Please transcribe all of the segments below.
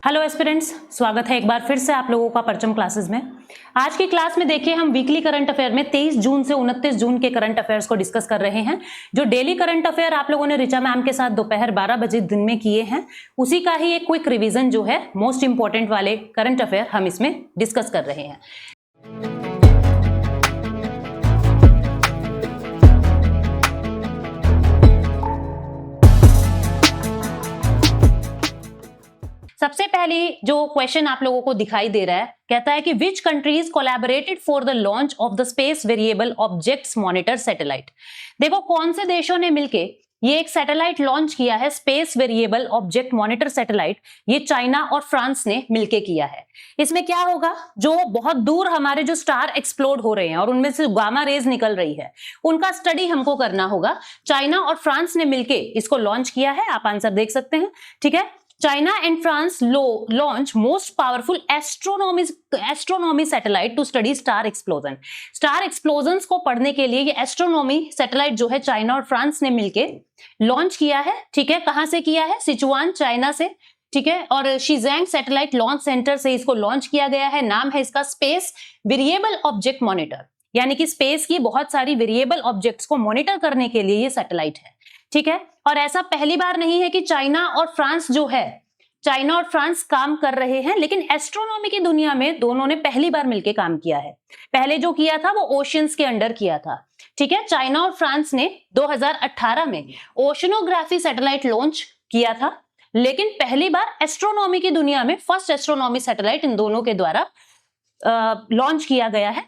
Hello aspirants, स्वागत है एक बार फिर से आप लोगों का परचम क्लासेस में। आज की क्लास में देखिए हम वीकली करंट अफेयर में 23 जून से 29 जून के करंट अफेयर्स को डिस्कस कर रहे हैं। जो डेली करंट अफेयर आप लोगों ने ऋचा मैम के साथ दोपहर 12 बजे दिन में किए हैं, उसी का ही एक क्विक रिवीजन जो है मोस्ट इंपॉर्टेंट वाले करंट अफेयर हम इसमें डिस्कस कर रहे हैं। सबसे पहले जो क्वेश्चन आप लोगों को दिखाई दे रहा है, कहता है कि which countries collaborated for the launch of the space variable objects monitor satellite. देखो कौन से देशों ने मिलके ये एक सैटेलाइट लॉन्च किया है, space variable object monitor satellite. ये चाइना और फ्रांस ने मिलके किया है। इसमें क्या होगा, जो बहुत दूर हमारे जो स्टार एक्सप्लोड हो रहे हैं और उनमें से गामा रेज निकल रही है, उनका स्टडी हमको करना होगा। चाइना और फ्रांस ने मिलके इसको लॉन्च किया है। आप आंसर देख सकते हैं, ठीक है। China and France launch most powerful astronomy satellite to study star explosion। Star explosion को पढ़ने के लिए ये एस्ट्रोनॉमी सैटेलाइट जो है चाइना और फ्रांस ने मिलके लॉन्च किया है, ठीक है। कहां से किया है? सिचुआन चाइना से, ठीक है। और शीजैंग सैटेलाइट लॉन्च सेंटर से इसको लॉन्च किया गया है। नाम है इसका स्पेस वेरिएबल ऑब्जेक्ट मॉनिटर, यानी कि स्पेस की बहुत सारी वेरिएबल ऑब्जेक्ट्स को मॉनिटर करने के लिए ये सैटेलाइट है, ठीक है। और ऐसा पहली बार नहीं है कि चाइना और फ्रांस जो है, चाइना और फ्रांस काम कर रहे हैं, लेकिन एस्ट्रोनॉमी की दुनिया में दोनों ने पहली बार मिलकर काम किया है। पहले जो किया था वो ओशियंस के अंडर किया था, ठीक है। चाइना और फ्रांस ने 2018 में ओशनोग्राफी सैटेलाइट लॉन्च किया था, लेकिन पहली बार एस्ट्रोनॉमी की दुनिया में फर्स्ट एस्ट्रोनॉमी सैटेलाइट इन दोनों के द्वारा लॉन्च किया गया है।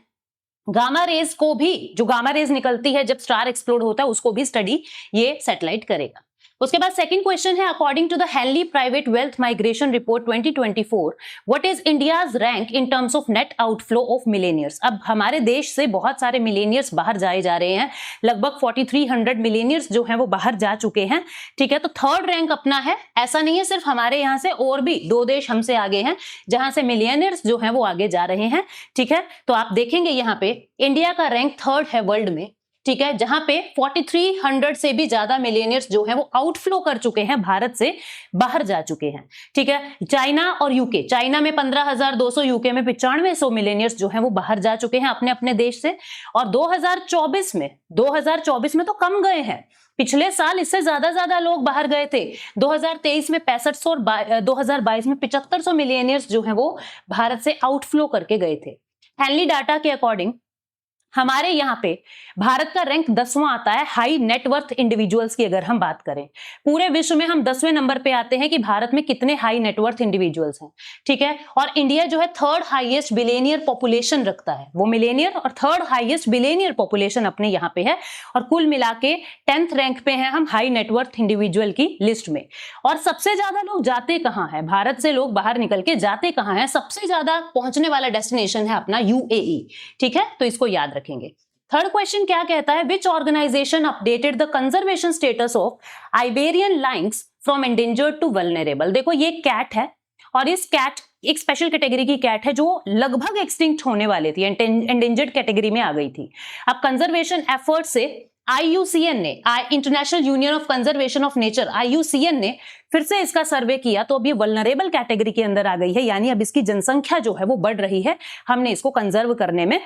गामा रेज को भी, जो गामा रेज निकलती है जब स्टार एक्सप्लोड होता है, उसको भी स्टडी ये सैटेलाइट करेगा। उसके बाद सेकंड क्वेश्चन है, according to the Henley private wealth migration report 2024 what is India's rank in terms of net outflow of millionaires. अब हमारे देश से बहुत सारे मिलेनियर्स बाहर जाए जा रहे हैं, लगभग 4300 मिलेनियर्स जो हैं वो बाहर जा चुके हैं, ठीक है। तो थर्ड रैंक अपना है। ऐसा नहीं है सिर्फ हमारे यहाँ से, और भी 2 देश हमसे आगे हैं जहां से मिलेनियर्स जो हैं वो आगे जा रहे हैं, ठीक है। तो आप देखेंगे यहाँ पे इंडिया का रैंक थर्ड है वर्ल्ड में, ठीक है, जहां पे 4300 से भी ज्यादा मिलेनियर्स जो हैं वो आउटफ्लो कर चुके हैं, भारत से बाहर जा चुके हैं, ठीक है। चाइना और यूके, चाइना में 15,200, यूके में 9500 मिलेनियर्स जो हैं वो बाहर जा चुके हैं अपने अपने देश से। और 2024 में तो कम गए हैं, पिछले साल इससे ज्यादा लोग बाहर गए थे। 2023 में 6500 और 2022 में 7500 मिलेनियर्स जो हैं वो भारत से आउटफ्लो करके गए थे। हेनली डाटा के अकॉर्डिंग हमारे यहाँ पे भारत का रैंक 10वां आता है हाई नेटवर्थ इंडिविजुअल्स की। अगर हम बात करें पूरे विश्व में हम 10वें नंबर पे आते हैं कि भारत में कितने हाई नेटवर्थ इंडिविजुअल्स हैं, ठीक है। और इंडिया जो है थर्ड हाईएस्ट बिलियनियर पॉपुलेशन रखता है, वो मिलेनियर और थर्ड हाईएस्ट बिलियनियर पॉपुलेशन अपने यहाँ पे है। और कुल मिला के 10th रैंक पे हैं हम हाई नेटवर्थ इंडिविजुअल की लिस्ट में। और सबसे ज्यादा लोग जाते कहाँ है, भारत से लोग बाहर निकल के जाते कहाँ है? सबसे ज्यादा पहुंचने वाला डेस्टिनेशन है अपना यूएई, ठीक है। तो इसको याद रखेंगे। थर्ड क्वेश्चन क्या कहता है, which organisation updated the conservation status of Iberian lynx from endangered to vulnerable. देखो ये कैट है और इस कैट एक स्पेशल कैटेगरी की कैट है जो लगभग एक्सटिंक्ट होने वाली थी, एंडेंजर्ड कैटेगरी में आ गई थी। अब कंजर्वेशन एफर्ट से IUCN ने, international union of conservation of nature, IUCN ने फिर से इसका सर्वे किया तो अब ये वल्नरेबल कैटेगरी के अंदर आ गई है, यानी अब इसकी जनसंख्या जो है वो बढ़ रही है। हमने इसको कंजर्व करने में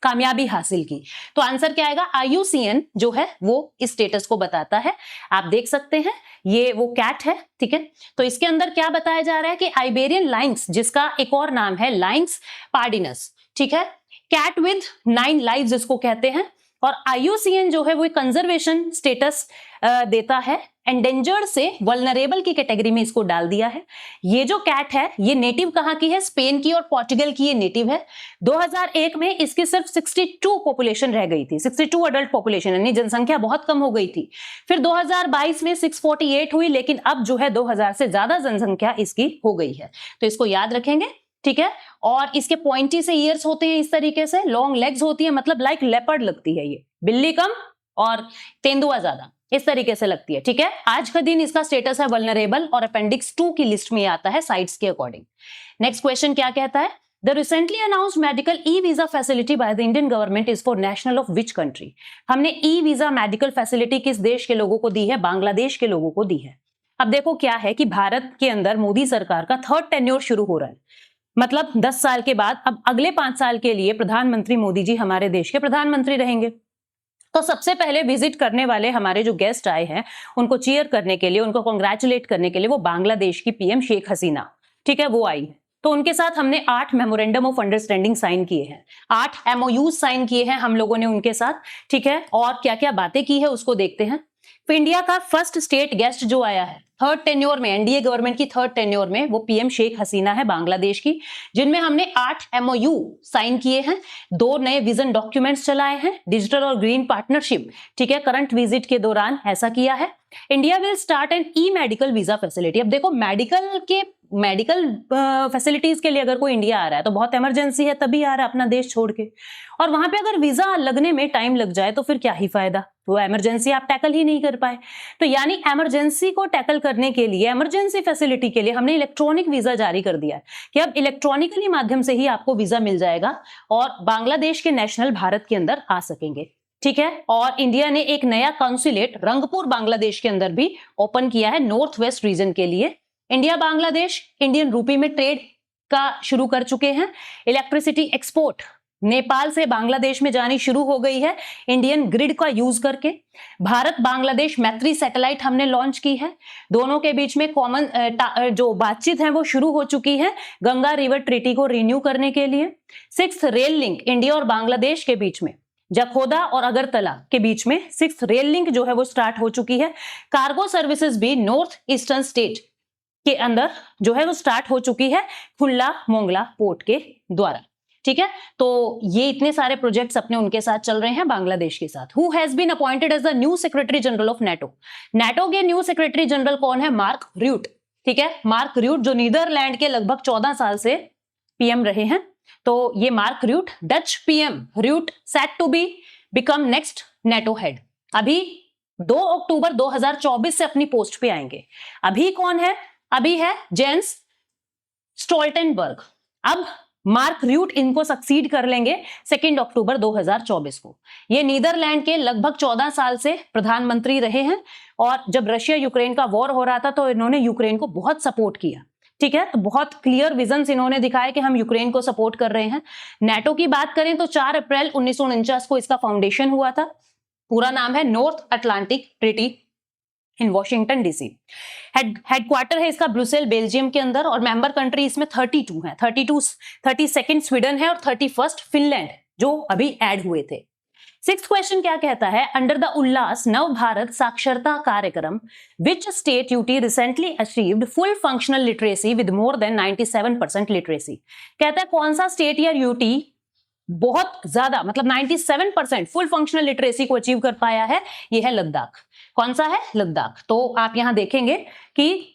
कामयाबी हासिल की। तो आंसर क्या आएगा? IUCN जो है वो इस स्टेटस को बताता है। आप देख सकते हैं ये वो कैट है, ठीक है। तो इसके अंदर क्या बताया जा रहा है कि आइबेरियन लाइन्स, जिसका एक और नाम है लाइन्स पार्डिनस, ठीक है, कैट विद 9 लाइव्स इसको कहते हैं। और IUCN जो है वो कंजर्वेशन स्टेटस देता है, एंडेंजर्ड से वल्नरेबल की कैटेगरी में इसको डाल दिया है। ये जो कैट है ये नेटिव कहाँ की है? स्पेन की और पोर्चुगल की ये नेटिव है। 2001 में इसकी सिर्फ 62 पॉपुलेशन रह गई थी, 62 अडल्ट पॉपुलेशन, यानी जनसंख्या बहुत कम हो गई थी। फिर 2022 में 648 हुई, लेकिन अब जो है 2000 से ज्यादा जनसंख्या इसकी हो गई है। तो इसको याद रखेंगे, ठीक है। और इसके पॉइंटी से ईयर्स होते हैं, इस तरीके से लॉन्ग लेग्स होती है, मतलब लाइक लेपर्ड लगती है, ये बिल्ली कम और तेंदुआ ज्यादा, इस तरीके से लगती है, ठीक है। आज का दिन इसका स्टेटस है वल्नरेबल और अपेंडिक्स 2 की लिस्ट में आता है साइट्स के अकॉर्डिंग। नेक्स्ट क्वेश्चन क्या कहता है, the recently announced medical e visa facility by the Indian government is for national of which country. हमने ई वीजा मेडिकल फैसिलिटी किस देश के लोगों को दी है? बांग्लादेश के लोगों को दी है। अब देखो क्या है कि भारत के अंदर मोदी सरकार का थर्ड टेन्योर शुरू हो रहा है, मतलब 10 साल के बाद अब अगले 5 साल के लिए प्रधानमंत्री मोदी जी हमारे देश के प्रधानमंत्री रहेंगे। तो सबसे पहले विजिट करने वाले हमारे जो गेस्ट आए हैं, उनको चीयर करने के लिए, उनको कांग्रेचुलेट करने के लिए वो बांग्लादेश की पीएम शेख हसीना, ठीक है, वो आई। तो उनके साथ हमने 8 मेमोरेंडम ऑफ अंडरस्टैंडिंग साइन किए हैं, 8 एमओयू साइन किए हैं हम लोगों ने उनके साथ, ठीक है। और क्या क्या बातें की है उसको देखते हैं। तो इंडिया का फर्स्ट स्टेट गेस्ट जो आया है थर्ड टेन्योर में, एनडीए गवर्नमेंट की थर्ड टेन्योर में, वो पीएम शेख हसीना है बांग्लादेश की, जिनमें हमने 8 एमओयू साइन किए हैं, 2 नए विजन डॉक्यूमेंट्स चलाए हैं, डिजिटल और ग्रीन पार्टनरशिप, ठीक है, करंट विजिट के दौरान ऐसा किया है। India will start an e medical visa facility. अब देखो मेडिकल फैसिलिटीज के लिए अगर कोई इंडिया आ रहा है तो बहुत इमरजेंसी है तभी आ रहा है अपना देश छोड़ के, और वहां पे अगर वीजा लगने में टाइम लग जाए तो फिर क्या ही फायदा, वो इमरजेंसी आप टैकल ही नहीं कर पाए। तो यानी इमरजेंसी को टैकल करने के लिए, इमरजेंसी फैसिलिटी के लिए हमने इलेक्ट्रॉनिक वीजा जारी कर दिया है कि अब इलेक्ट्रॉनिकली माध्यम से ही आपको वीजा मिल जाएगा और बांग्लादेश के नेशनल भारत के अंदर आ सकेंगे, ठीक है। और इंडिया ने एक नया काउंसिलेट रंगपुर बांग्लादेश के अंदर भी ओपन किया है नॉर्थ वेस्ट रीजन के लिए। इंडिया बांग्लादेश इंडियन रूपी में ट्रेड का शुरू कर चुके हैं। इलेक्ट्रिसिटी एक्सपोर्ट नेपाल से बांग्लादेश में जानी शुरू हो गई है इंडियन ग्रिड का यूज करके। भारत बांग्लादेश मैत्री सैटेलाइट हमने लॉन्च की है, दोनों के बीच में कॉमन जो बातचीत है वो शुरू हो चुकी है गंगा रिवर ट्रीटी को रिन्यू करने के लिए। 6th रेल लिंक इंडिया और बांग्लादेश के बीच में, जखोदा और अगरतला के बीच में 6th रेल लिंक जो है वो स्टार्ट हो चुकी है। कार्गो सर्विसेज भी नॉर्थ ईस्टर्न स्टेट के अंदर जो है वो स्टार्ट हो चुकी है खुल्ला मोंगला पोर्ट के द्वारा, ठीक है। तो ये इतने सारे प्रोजेक्ट्स अपने उनके साथ चल रहे हैं बांग्लादेश के साथ। Who has been appointed as the new secretary general of NATO. NATO के न्यू सेक्रेटरी जनरल कौन है? मार्क र्यूट, ठीक है। मार्क र्यूट जो नीदरलैंड के लगभग 14 साल से पीएम रहे हैं। तो ये Mark Rutte, Dutch PM Rutte set to be become next NATO head. अभी 2 अक्टूबर 2024 से अपनी पोस्ट पे आएंगे। अभी कौन है? अभी है जेंस स्टोल्टेनबर्ग। अब मार्क र्यूट इनको सक्सीड कर लेंगे 2 अक्टूबर 2024 को। ये नीदरलैंड के लगभग 14 साल से प्रधानमंत्री रहे हैं और जब रशिया यूक्रेन का वॉर हो रहा था तो इन्होंने यूक्रेन को बहुत सपोर्ट किया, ठीक है। तो बहुत क्लियर विजन्स इन्होंने दिखाए कि हम यूक्रेन को सपोर्ट कर रहे हैं। नेटो की बात करें तो 4 अप्रैल 1949 को इसका फाउंडेशन हुआ था। पूरा नाम है नॉर्थ अटलांटिक ट्रीटी इन वॉशिंगटन डीसी। हेडक्वार्टर है इसका ब्रुसेल बेल्जियम के अंदर और मेंबर कंट्री इसमें 32 है। 32 स्वीडन है और 31 फिनलैंड जो अभी ऐड हुए थे। 6th क्वेश्चन क्या कहता है? अंडर द उल्लास नव भारत साक्षरता कार्यक्रम which state UT recently achieved full functional literacy with more than 97% literacy. कहता है कौन सा स्टेट या यूटी बहुत ज्यादा मतलब 97% फुल फंक्शनल लिटरेसी को अचीव कर पाया है? ये है लद्दाख। कौन सा है? लद्दाख। तो आप यहां देखेंगे कि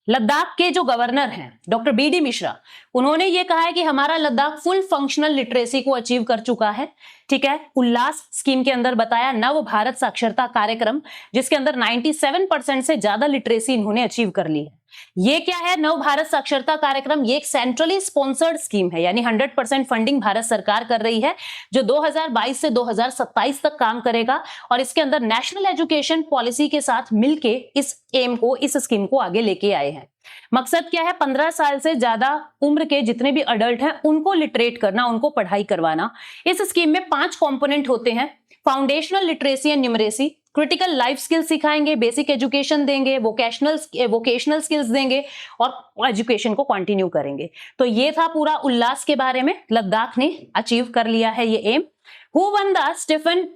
लद्दाख के जो गवर्नर हैं डॉक्टर बीडी मिश्रा, उन्होंने ये कहा है कि हमारा लद्दाख फुल फंक्शनल लिटरेसी को अचीव कर चुका है, ठीक है। उल्लास स्कीम के अंदर बताया नव भारत साक्षरता कार्यक्रम जिसके अंदर 97% से ज्यादा लिटरेसी इन्होंने अचीव कर ली है। ये क्या है नव भारत साक्षरता कार्यक्रम? ये एक सेंट्रली स्पॉन्सर्ड स्कीम है, यानी 100% फंडिंग भारत सरकार कर रही है जो 2022 से 2027 तक काम करेगा और इसके अंदर नेशनल एजुकेशन पॉलिसी के साथ मिलके इस स्कीम को आगे लेके आए हैं। मकसद क्या है? 15 साल से ज्यादा उम्र के जितने भी अडल्ट हैं उनको लिटरेट करना, उनको पढ़ाई करवाना। इस स्कीम में 5 कंपोनेंट होते हैं। Foundational literacy and numeracy, critical life skills सिखाएंगे, बेसिक एजुकेशन देंगे, वोकेशनल स्किल्स देंगे और एजुकेशन को कंटिन्यू करेंगे। तो ये था पूरा उल्लास के बारे में। लद्दाख ने अचीव कर लिया है ये M. Who won the Stepan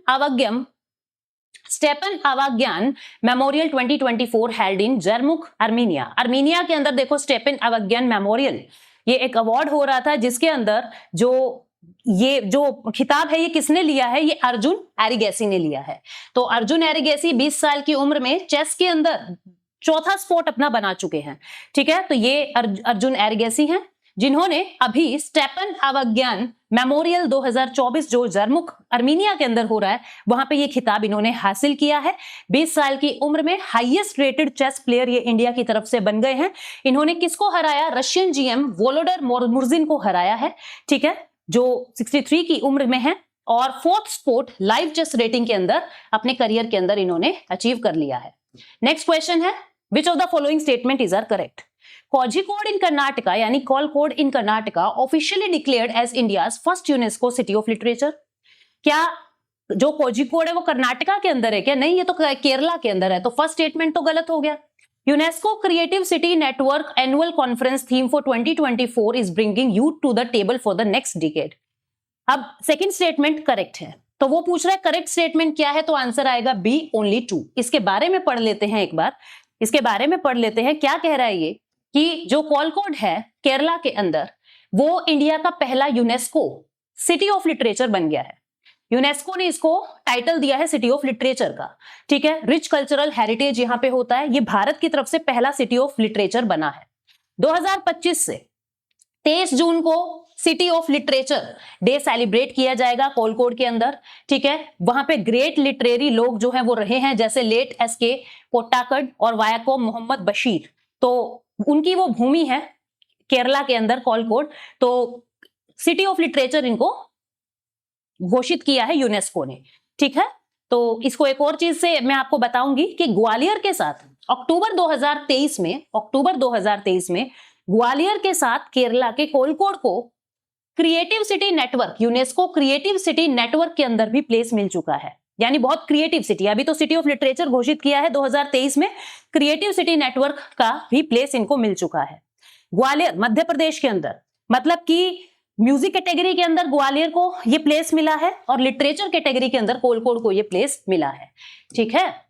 Avagyan memorial 2024 held in Jermuk, Armenia. Armenia के अंदर देखो स्टेपन अवाग्यान मेमोरियल, ये एक अवार्ड हो रहा था जिसके अंदर ये जो खिताब है ये किसने लिया है? ये अर्जुन एरिगेसी ने लिया है। तो अर्जुन एरिगेसी 20 साल की उम्र में चेस के अंदर 4था स्पोर्ट अपना बना चुके हैं, ठीक है। तो ये अर्जुन एरिगेसी हैं जिन्होंने अभी स्टेपन अवाग्यान मेमोरियल 2024 जो जर्मुख अर्मीनिया के अंदर हो रहा है वहां पे ये खिताब इन्होंने हासिल किया है। 20 साल की उम्र में हाईएस्ट रेटेड चेस प्लेयर ये इंडिया की तरफ से बन गए हैं। इन्होंने किसको हराया? रशियन जीएम वोलोडर मुर्जिन को हराया है, ठीक है, जो 63 की उम्र में है और 4th sport live chess rating के अंदर अपने करियर के अंदर इन्होंने अचीव कर लिया है। नेक्स्ट क्वेश्चन है which of the following statement is are correct? Kozhikode in Karnataka यानी Kozhikode in Karnataka officially declared as India's first UNESCO city of literature. क्या जो कोझिकोड है वो कर्नाटका के अंदर है क्या? नहीं, ये तो केरला के अंदर है, तो फर्स्ट स्टेटमेंट तो गलत हो गया। UNESCO creative city network annual conference theme for 2024 is bringing youth to the table for the next decade. अब सेकंड स्टेटमेंट करेक्ट है, तो वो पूछ रहा है करेक्ट स्टेटमेंट क्या है, तो आंसर आएगा बी, ओनली 2। इसके बारे में पढ़ लेते हैं एक बार, इसके बारे में पढ़ लेते हैं। क्या कह रहा है ये कि जो कोलकोड है केरला के अंदर, वो इंडिया का पहला यूनेस्को सिटी ऑफ लिटरेचर बन गया है। यूनेस्को ने इसको टाइटल दिया है सिटी ऑफ लिटरेचर का, ठीक है। रिच कल्चरल हेरिटेज यहां पे होता है। ये भारत की तरफ से पहला सिटी ऑफ लिटरेचर बना है। 2025 से 23 जून को city of literature day celebrate किया जाएगा कोलकोड के अंदर, ठीक है। वहां पे ग्रेट लिटरेरी लोग जो हैं वो रहे हैं, जैसे लेट एसके कोट्टाकड और वायाकोम मोहम्मद बशीर, तो उनकी वो भूमि है केरला के अंदर कोलकोड, तो सिटी ऑफ लिटरेचर इनको घोषित किया है यूनेस्को ने, ठीक है। तो इसको एक और चीज से मैं आपको बताऊंगी कि ग्वालियर के साथ अक्टूबर 2023 में ग्वालियर के साथ केरला के कोलकोड को creative city network, UNESCO creative city network के अंदर भी प्लेस मिल चुका है। यानी बहुत क्रिएटिव सिटी, अभी तो सिटी ऑफ लिटरेचर घोषित किया है 2023 में, क्रिएटिव सिटी नेटवर्क का भी प्लेस इनको मिल चुका है। ग्वालियर मध्य प्रदेश के अंदर, मतलब कि म्यूजिक कैटेगरी के अंदर ग्वालियर को ये प्लेस मिला है और लिटरेचर कैटेगरी के अंदर कोलकोड को ये प्लेस मिला है, ठीक है।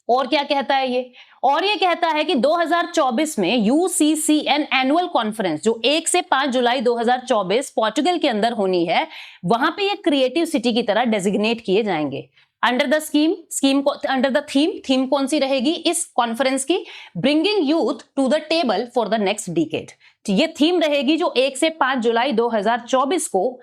और क्या कहता है ये? और ये कहता है कि 2024 में यूसीसीएन एनुअल कॉन्फ्रेंस जो 1 से 5 जुलाई 2024 पोर्टुगल के अंदर होनी है, वहां पे ये क्रिएटिव सिटी की तरह डेजिग्नेट किए जाएंगे। अंडर द स्कीम को अंडर द थीम कौन सी रहेगी इस कॉन्फ्रेंस की? Bringing youth to the table for the next decade. ये थीम रहेगी जो 1 से 5 जुलाई 2024 को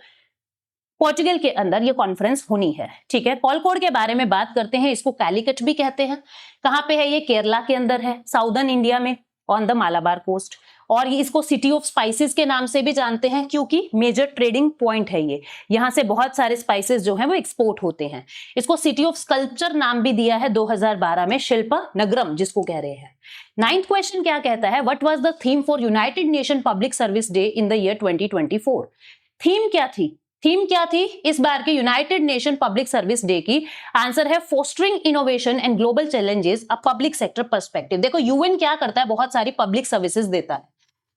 पोर्टुगल के अंदर ये कॉन्फ्रेंस होनी है, ठीक है। कोलकोड के बारे में बात करते हैं, इसको कैलिकट भी कहते हैं। कहां पे है ये? केरला के अंदर है, साउदर्न इंडिया में, ऑन द मालाबार कोस्ट। और ये इसको सिटी ऑफ स्पाइसेस के नाम से भी जानते हैं, क्योंकि मेजर ट्रेडिंग पॉइंट है ये, यहां से बहुत सारे स्पाइसेस जो हैं वो एक्सपोर्ट होते हैं। इसको सिटी ऑफ स्कल्पचर नाम भी दिया है 2012 में, शिल्पा नगरम जिसको कह रहे हैं। 9th क्वेश्चन क्या कहता है? What was the theme for United nation public service day in the year 2024? Theme क्या थी? थीम क्या थी इस बार के United nation public service day की? आंसर है fostering innovation and global challenges a public sector perspective. देखो यूएन क्या करता है, बहुत सारी पब्लिक सर्विसेज देता है,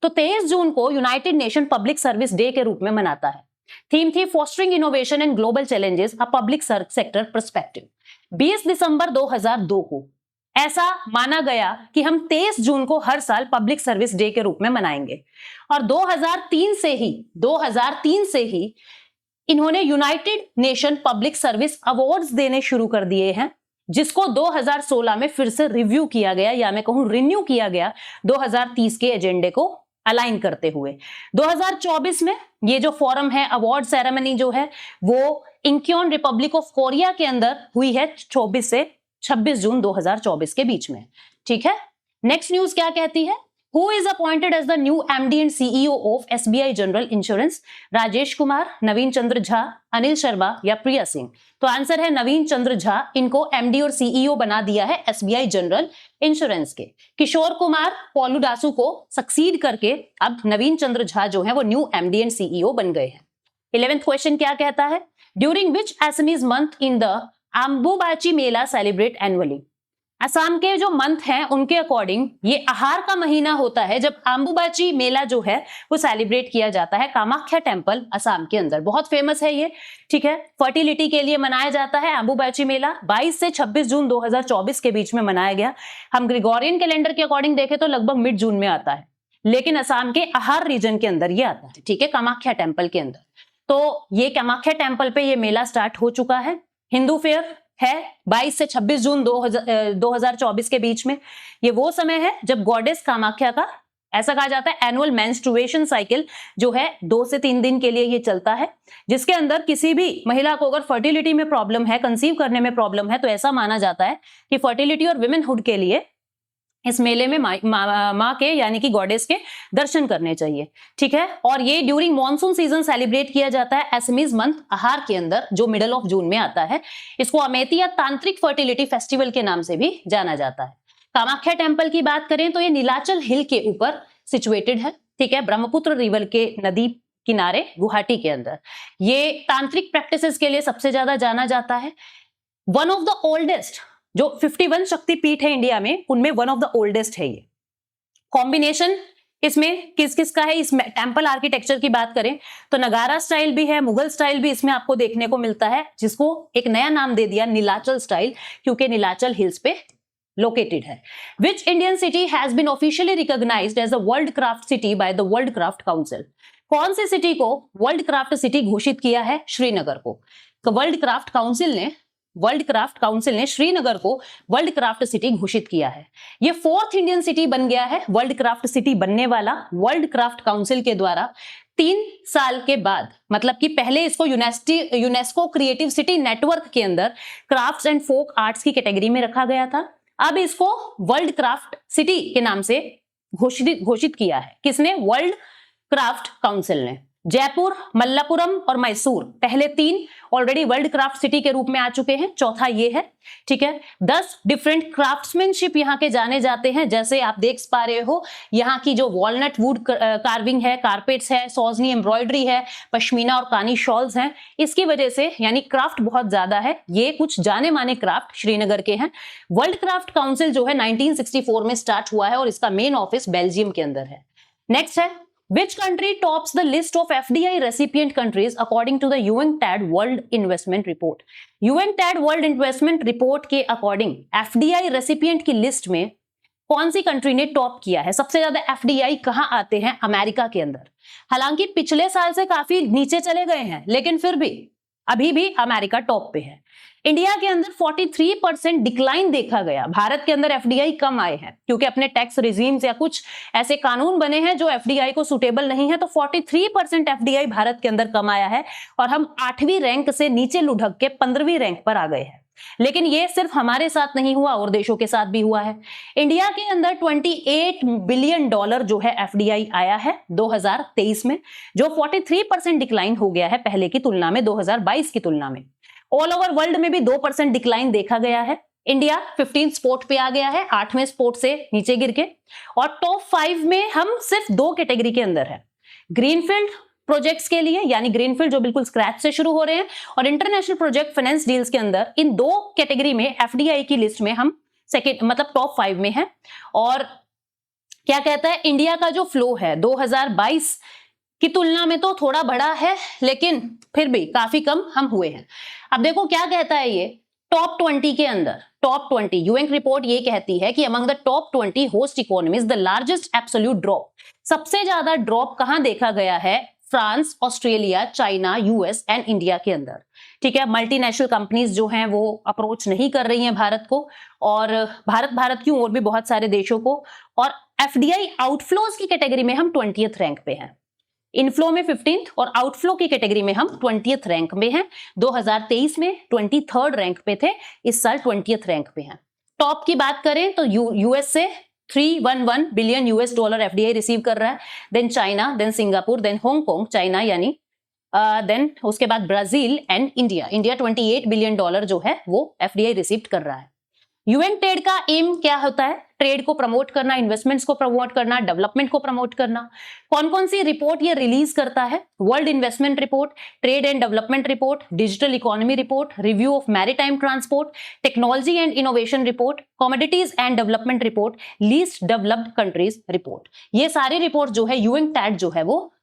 तो 23 जून को United nation public service day के रूप में मनाता है। थीम थी fostering innovation and global challenges a public sector perspective. 20 दिसंबर 2002 को ऐसा माना गया कि हम 23 जून को हर साल पब्लिक सर्विस डे के रूप में मनाएंगे, और 2003 से ही इन्होंने United nation public service awards देने शुरू कर दिए हैं, जिसको 2016 में फिर से रिव्यू किया गया, या मैं कहूं रिन्यू किया गया 2030 के एजेंडे को अलाइन करते हुए। 2024 में ये जो फोरम है, अवार्ड सेरेमनी जो है वो इंक्योन रिपब्लिक ऑफ कोरिया के अंदर हुई है 24 से 26 जून 2024 के बीच में, ठीक है। नेक्स्ट न्यूज क्या कहती है? Who is appointed as the new MD and CEO of SBI General Insurance? Rajesh Kumar, नवीन चंद्र झा, अनिल शर्मा या प्रिया सिंह? तो आंसर है नवीन चंद्र झा, इनको MD और CEO बना दिया है SBI जनरल इंश्योरेंस के। किशोर कुमार पोलू दासु को सक्सीड करके अब नवीन चंद्र झा जो है वो न्यू MD एंड CEO बन गए हैं। 11th क्वेश्चन क्या कहता है? During which Assamese month in the Ambubachi Mela celebrate annually? Assam के जो मंथ हैं उनके अकॉर्डिंग ये आहार का महीना होता है जब अम्बुबाची मेला जो है वो सेलिब्रेट किया जाता है कामाख्या टेम्पल असम के अंदर। बहुत फेमस है ये, ठीक है। फर्टिलिटी के लिए मनाया जाता है अम्बुबाची मेला। 22 से 26 जून 2024 के बीच में मनाया गया। हम ग्रिगोरियन कैलेंडर के अकॉर्डिंग देखें तो लगभग मिड जून में आता है, लेकिन असम के आहार रीजन के अंदर ये आता है, ठीक है, कामाख्या टेम्पल के अंदर। तो ये कामाख्या टेम्पल पे ये मेला स्टार्ट हो चुका है। हिंदू फेयर है 22 से 26 जून 2024 के बीच में। ये वो समय है जब गॉडेस कामाख्या का, ऐसा कहा जाता है, एनुअल मेंस्ट्रुएशन साइकिल जो है 2 से 3 दिन के लिए ये चलता है, जिसके अंदर किसी भी महिला को अगर फर्टिलिटी में प्रॉब्लम है, कंसीव करने में प्रॉब्लम है, तो ऐसा माना जाता है कि फर्टिलिटी और विमेनहुड के लिए इस मेले में माँ के यानी कि गॉडेस के दर्शन करने चाहिए, ठीक है। और ये ड्यूरिंग मॉनसून सीजन सेलिब्रेट किया जाता है एसमीज मंथ आहार के अंदर, जो मिडल ऑफ जून में आता है। इसको अमेती या तांत्रिक फर्टिलिटी फेस्टिवल के नाम से भी जाना जाता है, कामाख्या टेम्पल की बात करें तो ये नीलाचल हिल के ऊपर सिचुएटेड है, ठीक है, ब्रह्मपुत्र रिवर के नदी किनारे गुवाहाटी के अंदर। ये तांत्रिक प्रैक्टिसेस के लिए सबसे ज्यादा जाना जाता है। वन ऑफ द ओल्डेस्ट, जो 51 शक्तिपीठ है इंडिया में, उनमें वन ऑफ द ओल्डेस्ट है ये। कॉम्बिनेशन इसमें किस किस का है, इस टेम्पल आर्किटेक्चर की बात करें तो नगारा स्टाइल भी है, मुगल स्टाइल भी इसमें आपको देखने को मिलता है, जिसको एक नया नाम दे दिया नीलाचल स्टाइल, क्योंकि नीलाचल हिल्स पे लोकेटेड है। Which Indian city has been officially recognised as the world craft city by the world craft council? कौन सी सिटी को वर्ल्ड क्राफ्ट सिटी घोषित किया है? श्रीनगर को। वर्ल्ड क्राफ्ट काउंसिल ने श्रीनगर को वर्ल्ड क्राफ्ट सिटी घोषित किया है। ये 4th इंडियन सिटी बन गया है वर्ल्ड क्राफ्ट सिटी बनने वाला, वर्ल्ड क्राफ्ट काउंसिल के द्वारा 3 साल के बाद। मतलब कि पहले इसको यूनेस्को क्रिएटिव सिटी नेटवर्क के अंदर क्राफ्ट्स एंड फोक आर्ट्स की कैटेगरी में रखा गया था, अब इसको वर्ल्ड क्राफ्ट सिटी के नाम से घोषित किया है। किसने? वर्ल्ड क्राफ्ट काउंसिल ने। जयपुर, मल्लापुरम और मैसूर पहले 3 ऑलरेडी वर्ल्ड क्राफ्ट सिटी के रूप में आ चुके हैं, चौथा ये है, ठीक है। 10 डिफरेंट क्राफ्ट्समैनशिप यहाँ के जाने जाते हैं, जैसे आप देख पा रहे हो यहाँ की जो वॉलनट वुड कार्विंग है, कारपेट्स है, सॉजनी एम्ब्रॉयडरी है, पश्मीना और कानी शॉल्स हैं। इसकी वजह से यानी क्राफ्ट बहुत ज्यादा है। ये कुछ जाने माने क्राफ्ट श्रीनगर के हैं। वर्ल्ड क्राफ्ट काउंसिल जो है 1964 में स्टार्ट हुआ है और इसका मेन ऑफिस बेल्जियम के अंदर है। नेक्स्ट है, which country tops the list of FDI recipient countries according to the UNCTAD World Investment Report? UNCTAD World Investment Report के अकॉर्डिंग FDI रेसिपिएंट की लिस्ट में कौन सी कंट्री ने टॉप किया है? सबसे ज्यादा FDI कहां आते हैं? अमेरिका के अंदर। हालांकि पिछले साल से काफी नीचे चले गए हैं, लेकिन फिर भी अभी भी अमेरिका टॉप पे है। इंडिया के अंदर 43% डिक्लाइन देखा गया। भारत के अंदर एफडीआई कम आए हैं क्योंकि अपने टैक्स रिजीम्स या कुछ ऐसे कानून बने हैं जो एफडीआई को सुटेबल नहीं है, तो 43% एफडीआई भारत के अंदर कम आया है और हम 8वीं रैंक से नीचे लुढ़क के 15वीं रैंक पर आ गए हैं। लेकिन ये सिर्फ हमारे साथ नहीं हुआ, और देशों के साथ भी हुआ है। इंडिया के अंदर $28 बिलियन जो है एफडीआई आया है 2023 में, जो 43% डिक्लाइन हो गया है पहले की तुलना में, 2022 की तुलना में। ऑल ओवर वर्ल्ड में भी 2% डिक्लाइन देखा गया है। इंडिया 15 स्पोर्ट पे आ गया है, 8वें स्पोर्ट से नीचे गिर के, और टॉप 5 में हम सिर्फ 2 कैटेगरी के अंदर है। ग्रीनफील्ड प्रोजेक्ट्स के लिए, यानी ग्रीनफील्ड जो बिल्कुल स्क्रैच से शुरू हो रहे हैं, और इंटरनेशनल प्रोजेक्ट फाइनेंस डील्स के अंदर, इन 2 कैटेगरी में एफडीआई की लिस्ट में हम सेकेंड मतलब टॉप 5 में है। और क्या कहता है, इंडिया का जो फ्लो है 2022 की तुलना में तो थोड़ा बड़ा है, लेकिन फिर भी काफी कम हम हुए हैं। अब देखो क्या कहता है ये, टॉप 20 के अंदर, टॉप 20 यूएन रिपोर्ट ये कहती है कि among the top 20 host economies the largest absolute drop, सबसे ज्यादा ड्रॉप कहां देखा गया है? France, Australia, China, US and India के अंदर। ठीक है, मल्टीनेशनल कंपनीज जो हैं वो अप्रोच नहीं कर रही हैं भारत को, और भारत क्यों और भी बहुत सारे देशों को। और एफडीआई आउटफ्लोज की कैटेगरी में हम 20th रैंक पे हैं। इनफ्लो में 15th और आउटफ्लो की कैटेगरी में हम 20th रैंक में हैं। 2023 में 23rd रैंक पे थे, इस साल 20th रैंक पे हैं। टॉप की बात करें तो यूएस से $311 बिलियन एफडीआई रिसीव कर रहा है, then China, then Singapore, then Hong Kong, China यानी, देन उसके बाद Brazil and India. India $28 billion जो है वो एफडीआई रिसीव कर रहा है। यूएन ट्रेड का एम क्या होता है? ट्रेड को प्रमोट करना, इन्वेस्टमेंट्स को प्रमोट करना, डेवलपमेंट को प्रमोट करना। कौन कौन सी रिपोर्ट ये रिलीज करता है? World investment report, trade and development report, digital economy report, review of maritime transport, technology and innovation report, commodities and development report, least developed countries report. ये सारी रिपोर्ट जो है यूएनटैड जो है वो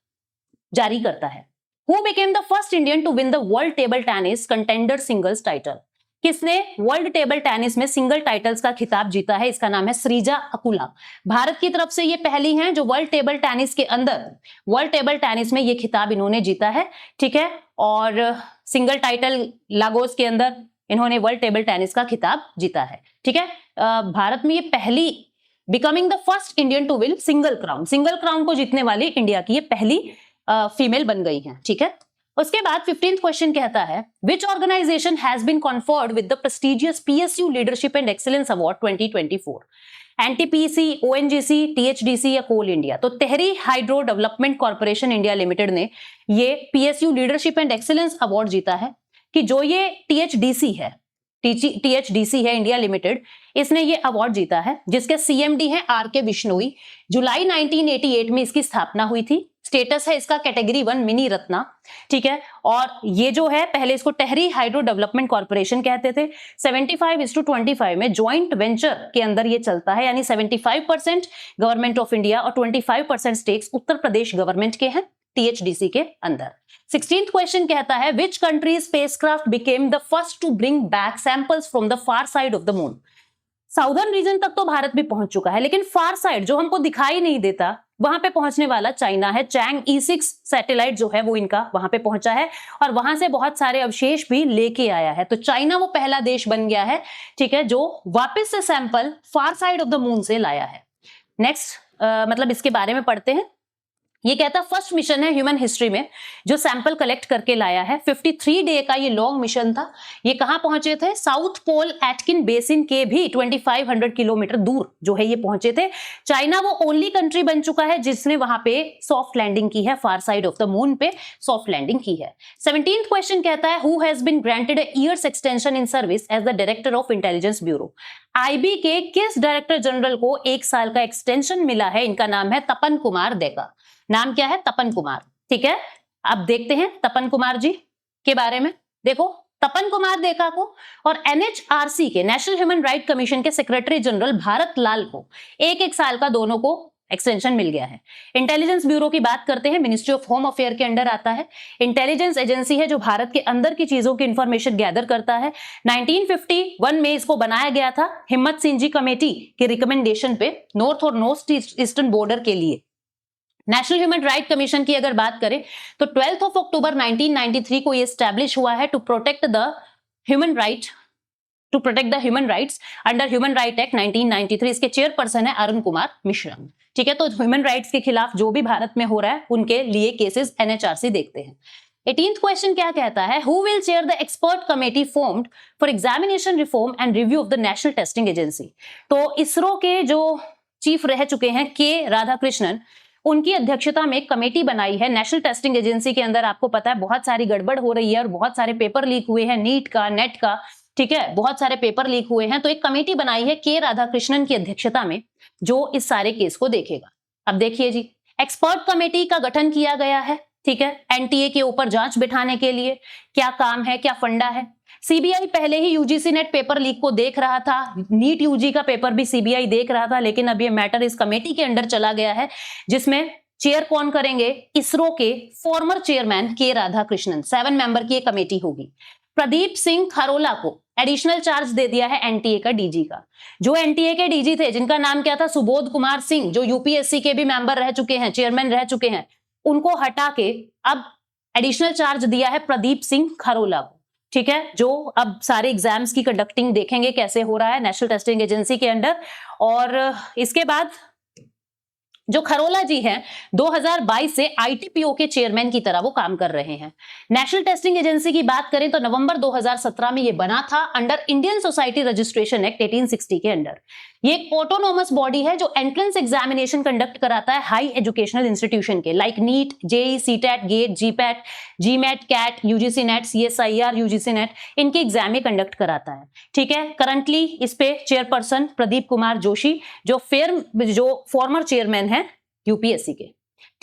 जारी करता है। Who became the first Indian to win the World Table Tennis Contender Singles title? किसने वर्ल्ड टेबल टेनिस में सिंगल टाइटल्स का खिताब जीता है? इसका नाम है श्रीजा अकुला। भारत की तरफ से ये पहली हैं जो वर्ल्ड टेबल टेनिस के अंदर, वर्ल्ड टेबल टेनिस में ये खिताब इन्होंने जीता है। ठीक है, और सिंगल टाइटल लागोस के अंदर इन्होंने वर्ल्ड टेबल टेनिस का खिताब जीता है। ठीक है, भारत में ये पहली, becoming the first Indian to win single crown को जीतने वाली इंडिया की ये पहली फीमेल बन गई हैं। ठीक है, उसके बाद 15th क्वेश्चन कहता है, which organisation has been conferred with the prestigious PSU leadership and excellence award 2024? NTPC, ONGC, THDC या कोल इंडिया? तो तेहरी हाइड्रो डेवलपमेंट कॉर्पोरेशन इंडिया लिमिटेड ने ये PSU leadership and excellence award जीता है। कि जो ये टीएचडीसी है, THDC है इंडिया लिमिटेड, इसने ये अवार्ड जीता है, जिसके CMD है RK बिश्नोई। जुलाई 1988 में इसकी स्थापना हुई थी। स्टेटस है इसका कैटेगरी 1 मिनी रत्ना, ठीक है। और ये जो है पहले इसको टहरी हाइड्रो डेवलपमेंट कॉर्पोरेशन कहते थे। 75:25 में ज्वाइंट वेंचर के अंदर ये चलता है, यानी 75% गवर्नमेंट ऑफ इंडिया और 25% स्टेक्स उत्तर प्रदेश गवर्नमेंट के हैं THDC के अंदर। 16th क्वेश्चन कहता है which country spacecraft became the first to bring back samples from the far side of the moon. Southern region तक तो भारत भी पहुंच चुका है, लेकिन फार साइड जो हमको दिखाई नहीं देता वहां पे पहुंचने वाला चाइना है। चैंग E6 सैटेलाइट जो है वो इनका वहां पे पहुंचा है और वहां से बहुत सारे अवशेष भी लेके आया है। तो चाइना वो पहला देश बन गया है, ठीक है, जो वापस से sample far side of the moon से लाया है। नेक्स्ट मतलब इसके बारे में पढ़ते हैं। ये कहता फर्स्ट मिशन है ह्यूमन हिस्ट्री में जो सैंपल कलेक्ट करके लाया है। 53 डे का ये लॉन्ग मिशन था। ये कहां पहुंचे थे? साउथ पोल एटकिन बेसिन के भी 2500 किलोमीटर दूर जो है ये पहुंचे थे। चाइना वो ओनली कंट्री बन चुका है जिसने वहां पे सॉफ्ट लैंडिंग की है, far side of the moon पे सॉफ्ट लैंडिंग की है। 17th क्वेश्चन कहता है who has been granted a years extension in service as the director of intelligence bureau. IB के किस डायरेक्टर जनरल को 1 साल का एक्सटेंशन मिला है? इनका नाम है तपन कुमार देका। नाम क्या है? तपन कुमार, ठीक है। अब देखते हैं तपन कुमार जी के बारे में। देखो तपन कुमार देका को और NHRC के नेशनल ह्यूमन राइट कमीशन के सेक्रेटरी जनरल भारत लाल को 1-1 साल का दोनों को एक्सटेंशन मिल गया है। इंटेलिजेंस ब्यूरो की बात करते हैं, मिनिस्ट्री ऑफ होम अफेयर के अंडर आता है। इंटेलिजेंस एजेंसी है जो भारत के अंदर की चीजों की इंफॉर्मेशन गैदर करता है। 1951 में इसको बनाया गया था हिम्मत सिंह जी कमेटी के रिकमेंडेशन पे नॉर्थ और नॉर्थ ईस्टर्न बॉर्डर के लिए। नेशनल ह्यूमन राइट कमीशन की अगर बात करें तो 12 अक्टूबर 1993 को ये एस्टैब्लिश हुआ है to protect the human rights under human right act 1993। इसके चेयरपर्सन है अरुण कुमार मिश्रा, ठीक है। तो ह्यूमन राइट्स के खिलाफ जो भी भारत में हो रहा है उनके लिए केसेस NHRC देखते हैं। 18th क्वेश्चन क्या कहता है who will chair the expert committee formed for examination reform and review of the national testing agency. तो इसरो के जो चीफ रह चुके हैं K राधाकृष्णन, उनकी अध्यक्षता में एक कमेटी बनाई है नेशनल टेस्टिंग एजेंसी के अंदर। आपको पता है बहुत सारी गड़बड़ हो रही है और बहुत सारे पेपर लीक हुए हैं, नीट का, नेट का, ठीक है, बहुत सारे पेपर लीक हुए हैं। तो एक कमेटी बनाई है K राधाकृष्णन की अध्यक्षता में जो इस सारे केस को देखेगा। अब देखिए जी, एक्सपर्ट कमेटी का गठन किया गया है, ठीक है, NTA के ऊपर जांच बिठाने के लिए। क्या काम है, क्या फंडा है? CBI पहले ही UGC नेट पेपर लीक को देख रहा था, नीट UG का पेपर भी CBI देख रहा था, लेकिन अब ये मैटर इस कमेटी के अंडर चला गया है जिसमें चेयर कौन करेंगे? इसरो के former chairman K Radhakrishnan. 7 member की एक कमेटी होगी। प्रदीप सिंह खरोला को एडिशनल चार्ज दे दिया है NTA का DG का। जो NTA के DG थे जिनका नाम क्या था? सुबोध कुमार सिंह, जो UPSC के भी मेंबर रह चुके हैं, चेयरमैन रह चुके हैं, उनको हटा के अब एडिशनल चार्ज दिया है प्रदीप सिंह खरोला को, ठीक है, जो अब सारे एग्जाम्स की कंडक्टिंग देखेंगे कैसे हो रहा है नेशनल टेस्टिंग एजेंसी के अंडर। और इसके बाद जो खरोला जी हैं 2022 से ITPO के चेयरमैन की तरह वो काम कर रहे हैं। नेशनल टेस्टिंग एजेंसी की बात करें तो नवंबर 2017 में ये बना था under Indian society registration act 1860 के अंडर। ये एक ऑटोनोमस बॉडी है जो एंट्रेंस एग्जामिनेशन कंडक्ट कराता है हाई एजुकेशनल इंस्टीट्यूशन के, like NEET, JEE, CTET, gate, GPAT, GMAT, CAT, UGC net, CSIR, UGC net, इनके एग्जाम में कंडक्ट कराता है, ठीक है। करंटली इस पे चेयरपर्सन प्रदीप कुमार जोशी जो फॉर्मर चेयरमैन है UPSC के,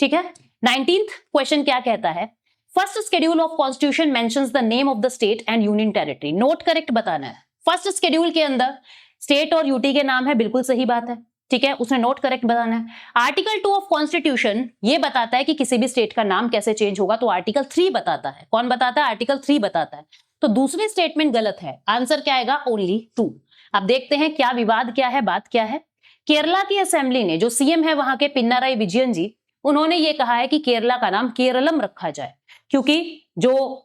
ठीक है। 19th क्वेश्चन क्या कहता है first schedule of constitution mentions the name of the state and union territory. Note correct बताना है। फर्स्ट शेड्यूल के अंदर स्टेट और यूटी के नाम है, बिल्कुल सही बात है, ठीक है, उसने नोट करेक्ट बताना है। आर्टिकल 2 ऑफ कॉन्स्टिट्यूशन ये बताता है कि किसी भी स्टेट का नाम कैसे चेंज होगा, तो आर्टिकल 3 बताता है। कौन बताता है? आर्टिकल 3 बताता है। तो दूसरी स्टेटमेंट गलत है, आंसर क्या आएगा? ओनली 2। अब देखते हैं क्या विवाद क्या है, बात क्या है। केरला की असेंबली ने, जो CM है वहां के पिनाराई विजयन जी, उन्होंने ये कहा है कि केरला का नाम केरलम रखा जाए, क्योंकि जो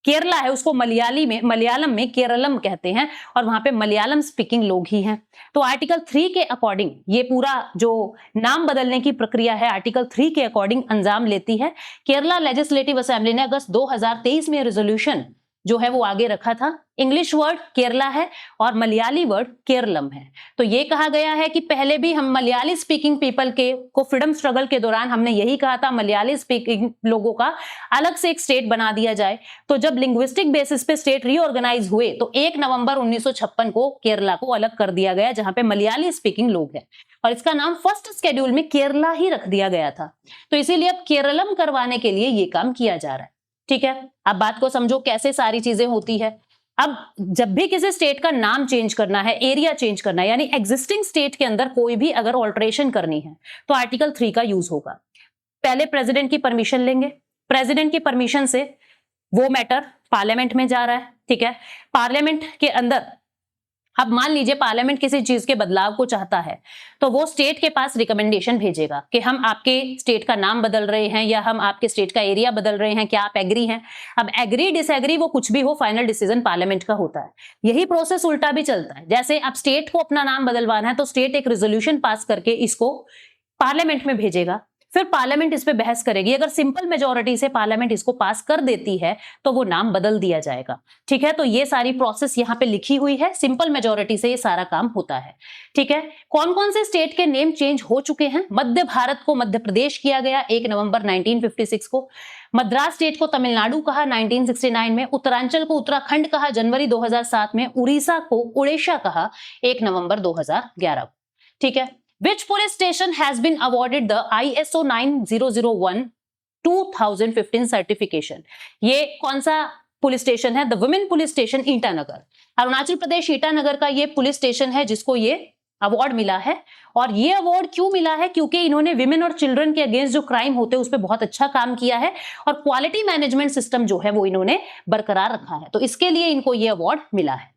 केरला है उसको मलयालम में केरलम कहते हैं और वहां पे मलयालम स्पीकिंग लोग ही हैं। तो आर्टिकल 3 के अकॉर्डिंग ये पूरा जो नाम बदलने की प्रक्रिया है आर्टिकल 3 के अकॉर्डिंग अंजाम लेती है। केरला लेजिस्लेटिव असेंबली ने अगस्त 2023 में रेजोल्यूशन जो है वो आगे रखा था। इंग्लिश वर्ड केरला है और मलयाली वर्ड केरलम है। तो ये कहा गया है कि पहले भी हम मलयाली स्पीकिंग पीपल को फ्रीडम स्ट्रगल के दौरान हमने यही कहा था, मलयाली स्पीकिंग लोगों का अलग से एक स्टेट बना दिया जाए। तो जब लिंग्विस्टिक बेसिस पे स्टेट रीऑर्गेनाइज हुए तो 1 नवंबर 1956 को केरला को अलग कर दिया गया, जहां पे मलयाली स्पीकिंग लोग हैं, और इसका नाम फर्स्ट शेड्यूल में केरला ही रख दिया गया था। तो इसीलिए अब केरलम करवाने के लिए ये काम किया जा रहा है। ठीक है, अब बात को समझो कैसे सारी चीजें होती है। अब जब भी किसी स्टेट का नाम चेंज करना है, एरिया चेंज करना है, यानी एग्जिस्टिंग स्टेट के अंदर कोई भी अगर ऑल्टरेशन करनी है तो आर्टिकल 3 का यूज होगा। पहले प्रेसिडेंट की परमिशन लेंगे, प्रेसिडेंट की परमिशन से वो मैटर पार्लियामेंट में जा रहा है। ठीक है, पार्लियामेंट के अंदर अब मान लीजिए पार्लियामेंट किसी चीज के बदलाव को चाहता है तो वो स्टेट के पास रिकमेंडेशन भेजेगा कि हम आपके स्टेट का नाम बदल रहे हैं या हम आपके स्टेट का एरिया बदल रहे हैं, क्या आप एग्री हैं? अब एग्री डिसएग्री वो कुछ भी हो, फाइनल डिसीजन पार्लियामेंट का होता है। यही प्रोसेस उल्टा भी चलता है। जैसे अब स्टेट को अपना नाम बदलवाना है तो स्टेट एक रेजोल्यूशन पास करके इसको पार्लियामेंट में भेजेगा, फिर पार्लियामेंट इस पे बहस करेगी। अगर सिंपल मेजॉरिटी से पार्लियामेंट इसको पास कर देती है तो वो नाम बदल दिया जाएगा। ठीक है, तो ये सारी प्रोसेस यहाँ पे लिखी हुई है, सिंपल मेजॉरिटी से ये सारा काम होता है। ठीक है, कौन कौन से स्टेट के नेम चेंज हो चुके हैं? मध्य भारत को मध्य प्रदेश किया गया 1 नवंबर 1956 को, मद्रास स्टेट को तमिलनाडु कहा 1969 में, उत्तरांचल को उत्तराखंड कहा जनवरी 2007 में, उड़ीसा को उड़ीसा कहा 1 नवंबर 2011 को। ठीक है, Which police station has been awarded the ISO 9001 2015 certification? ये कौन सा पुलिस स्टेशन है? The women police station Itanagar, Arunachal Pradesh Itanagar का ये पुलिस स्टेशन है जिसको ये अवार्ड मिला है। और ये अवार्ड क्यों मिला है? क्योंकि इन्होंने विमेन और चिल्ड्रन के अगेंस्ट जो क्राइम होते हैं उस पर बहुत अच्छा काम किया है और क्वालिटी मैनेजमेंट सिस्टम जो है वो इन्होंने बरकरार रखा है, तो इसके लिए इनको ये अवार्ड मिला है।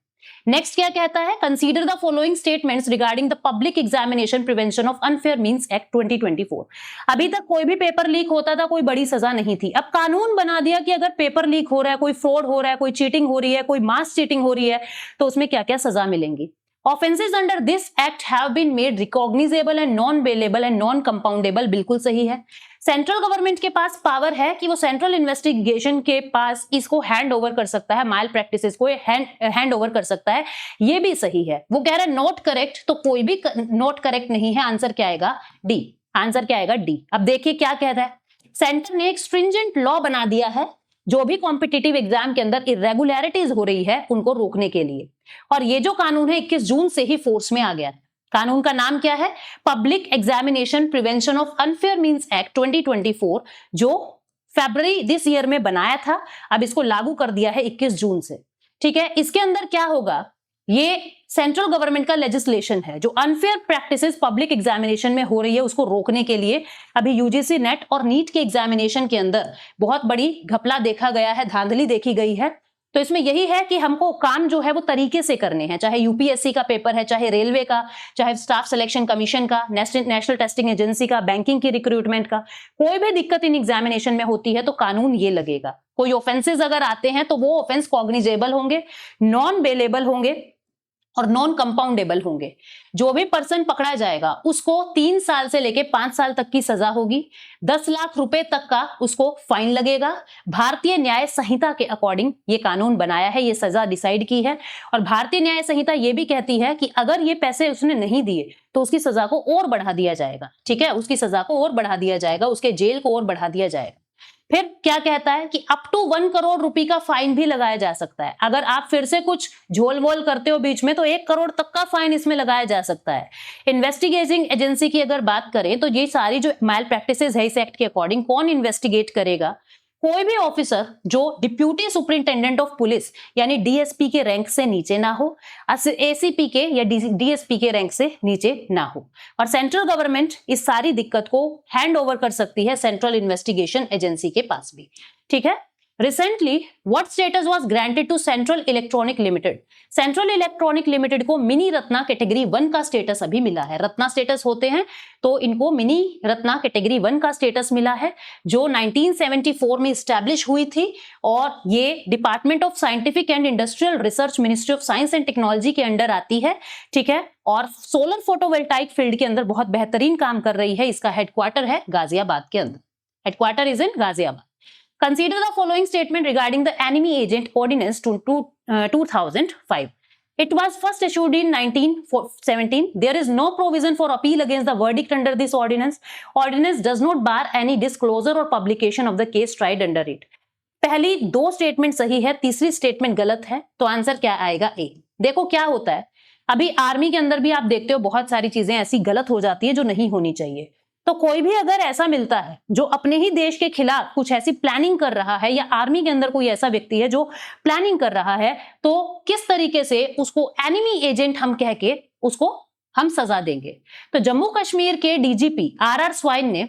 नेक्स्ट क्या कहता है? Consider the following statements regarding the public examination prevention of unfair means act 2024। अभी तक कोई भी पेपर लीक होता था कोई बड़ी सजा नहीं थी, अब कानून बना दिया कि अगर पेपर लीक हो रहा है, कोई फ्रॉड हो रहा है, कोई चीटिंग हो रही है, कोई मास चीटिंग हो रही है तो उसमें क्या क्या सजा मिलेंगी। Offenses under this act have been made recognizable and non-bailable and non-compoundable, बिल्कुल सही है। सेंट्रल गवर्नमेंट के पास पावर है कि वो सेंट्रल इन्वेस्टिगेशन के पास इसको हैंड ओवर कर सकता है, माइल प्रैक्टिसेस को हैंड ओवर कर सकता है, ये भी सही है। वो कह रहा है नॉट करेक्ट, तो कोई भी नॉट करेक्ट नहीं है, आंसर क्या आएगा? डी। आंसर क्या आएगा? डी। अब देखिए क्या कह रहा है, सेंटर ने एक स्ट्रिंजेंट लॉ बना दिया है जो भी कॉम्पिटिटिव एग्जाम के अंदर इरेगुलरिटीज हो रही है उनको रोकने के लिए, और ये जो कानून है 21 जून से ही फोर्स में आ गया है। कानून का नाम क्या है? Public examination prevention of unfair means act 2024, जो फरवरी दिस ईयर में बनाया था, अब इसको लागू कर दिया है 21 जून से। ठीक है, इसके अंदर क्या होगा? ये सेंट्रल गवर्नमेंट का लेजिस्लेशन है जो अनफेयर प्रैक्टिसेस पब्लिक एग्जामिनेशन में हो रही है उसको रोकने के लिए। अभी यूजीसी नेट और नीट के एग्जामिनेशन के अंदर बहुत बड़ी घपला देखा गया है, धांधली देखी गई है, तो इसमें यही है कि हमको काम जो है वो तरीके से करने हैं, चाहे यूपीएससी का पेपर है, चाहे रेलवे का, चाहे स्टाफ सिलेक्शन कमीशन का, नेशनल टेस्टिंग एजेंसी का, बैंकिंग की रिक्रूटमेंट का, कोई भी दिक्कत इन एग्जामिनेशन में होती है तो कानून ये लगेगा। कोई ऑफेंसेस अगर आते हैं तो वो ऑफेंस कॉग्निजेबल होंगे, नॉन बेलेबल होंगे और नॉन कंपाउंडेबल होंगे। जो भी पर्सन पकड़ा जाएगा उसको 3 साल से लेके 5 साल तक की सजा होगी, 10 लाख रुपए तक का उसको फाइन लगेगा। भारतीय न्याय संहिता के अकॉर्डिंग ये कानून बनाया है, ये सजा डिसाइड की है, और भारतीय न्याय संहिता ये भी कहती है कि अगर ये पैसे उसने नहीं दिए तो उसकी सजा को और बढ़ा दिया जाएगा। ठीक है, उसकी सजा को और बढ़ा दिया जाएगा, उसके जेल को और बढ़ा दिया जाएगा। फिर क्या कहता है कि अप टू 1 करोड़ रुपए का फाइन भी लगाया जा सकता है। अगर आप फिर से कुछ झोल वोल करते हो बीच में तो 1 करोड़ तक का फाइन इसमें लगाया जा सकता है। इन्वेस्टिगेटिंग एजेंसी की अगर बात करें तो ये सारी जो मैल प्रैक्टिसेस है इस एक्ट के अकॉर्डिंग कौन इन्वेस्टिगेट करेगा? कोई भी ऑफिसर जो डिप्यूटी सुपरिंटेंडेंट ऑफ पुलिस यानी डीएसपी के रैंक से नीचे ना हो, एसीपी के या डीएसपी के रैंक से नीचे ना हो, और सेंट्रल गवर्नमेंट इस सारी दिक्कत को हैंड ओवर कर सकती है सेंट्रल इन्वेस्टिगेशन एजेंसी के पास भी। ठीक है, recently what status was granted to central electronic limited? Central electronic limited को मिनी रत्ना कैटेगरी 1 का स्टेटस अभी मिला है। रत्ना स्टेटस होते हैं तो इनको मिनी रत्ना कैटेगरी 1 का स्टेटस मिला है, जो 1974 में स्टैब्लिश हुई थी, और ये department of scientific and industrial research, ministry of science and technology के अंडर आती है। ठीक है, और सोलर फोटोवोल्टाइक फील्ड के अंदर बहुत बेहतरीन काम कर रही है। इसका हेडक्वार्टर है गाजियाबाद के अंदर, headquarter is in Ghaziabad. Consider the following statement regarding the enemy agent ordinance to 2005. It was first issued in 1917. There is no provision for appeal against the verdict under this ordinance. Ordinance does not bar any disclosure or publication of the case tried under it. पहली दो statement सही है, तीसरी statement गलत है, तो answer क्या आएगा? ए। देखो क्या होता है, अभी आर्मी के अंदर भी आप देखते हो बहुत सारी चीजें ऐसी गलत हो जाती है जो नहीं होनी चाहिए। तो कोई भी अगर ऐसा मिलता है जो अपने ही देश के खिलाफ कुछ ऐसी प्लानिंग कर रहा है, या आर्मी के अंदर कोई ऐसा व्यक्ति है जो प्लानिंग कर रहा है, तो किस तरीके से उसको एनिमी एजेंट हम कह के उसको हम सजा देंगे। तो जम्मू कश्मीर के डीजीपी आर स्वाइन ने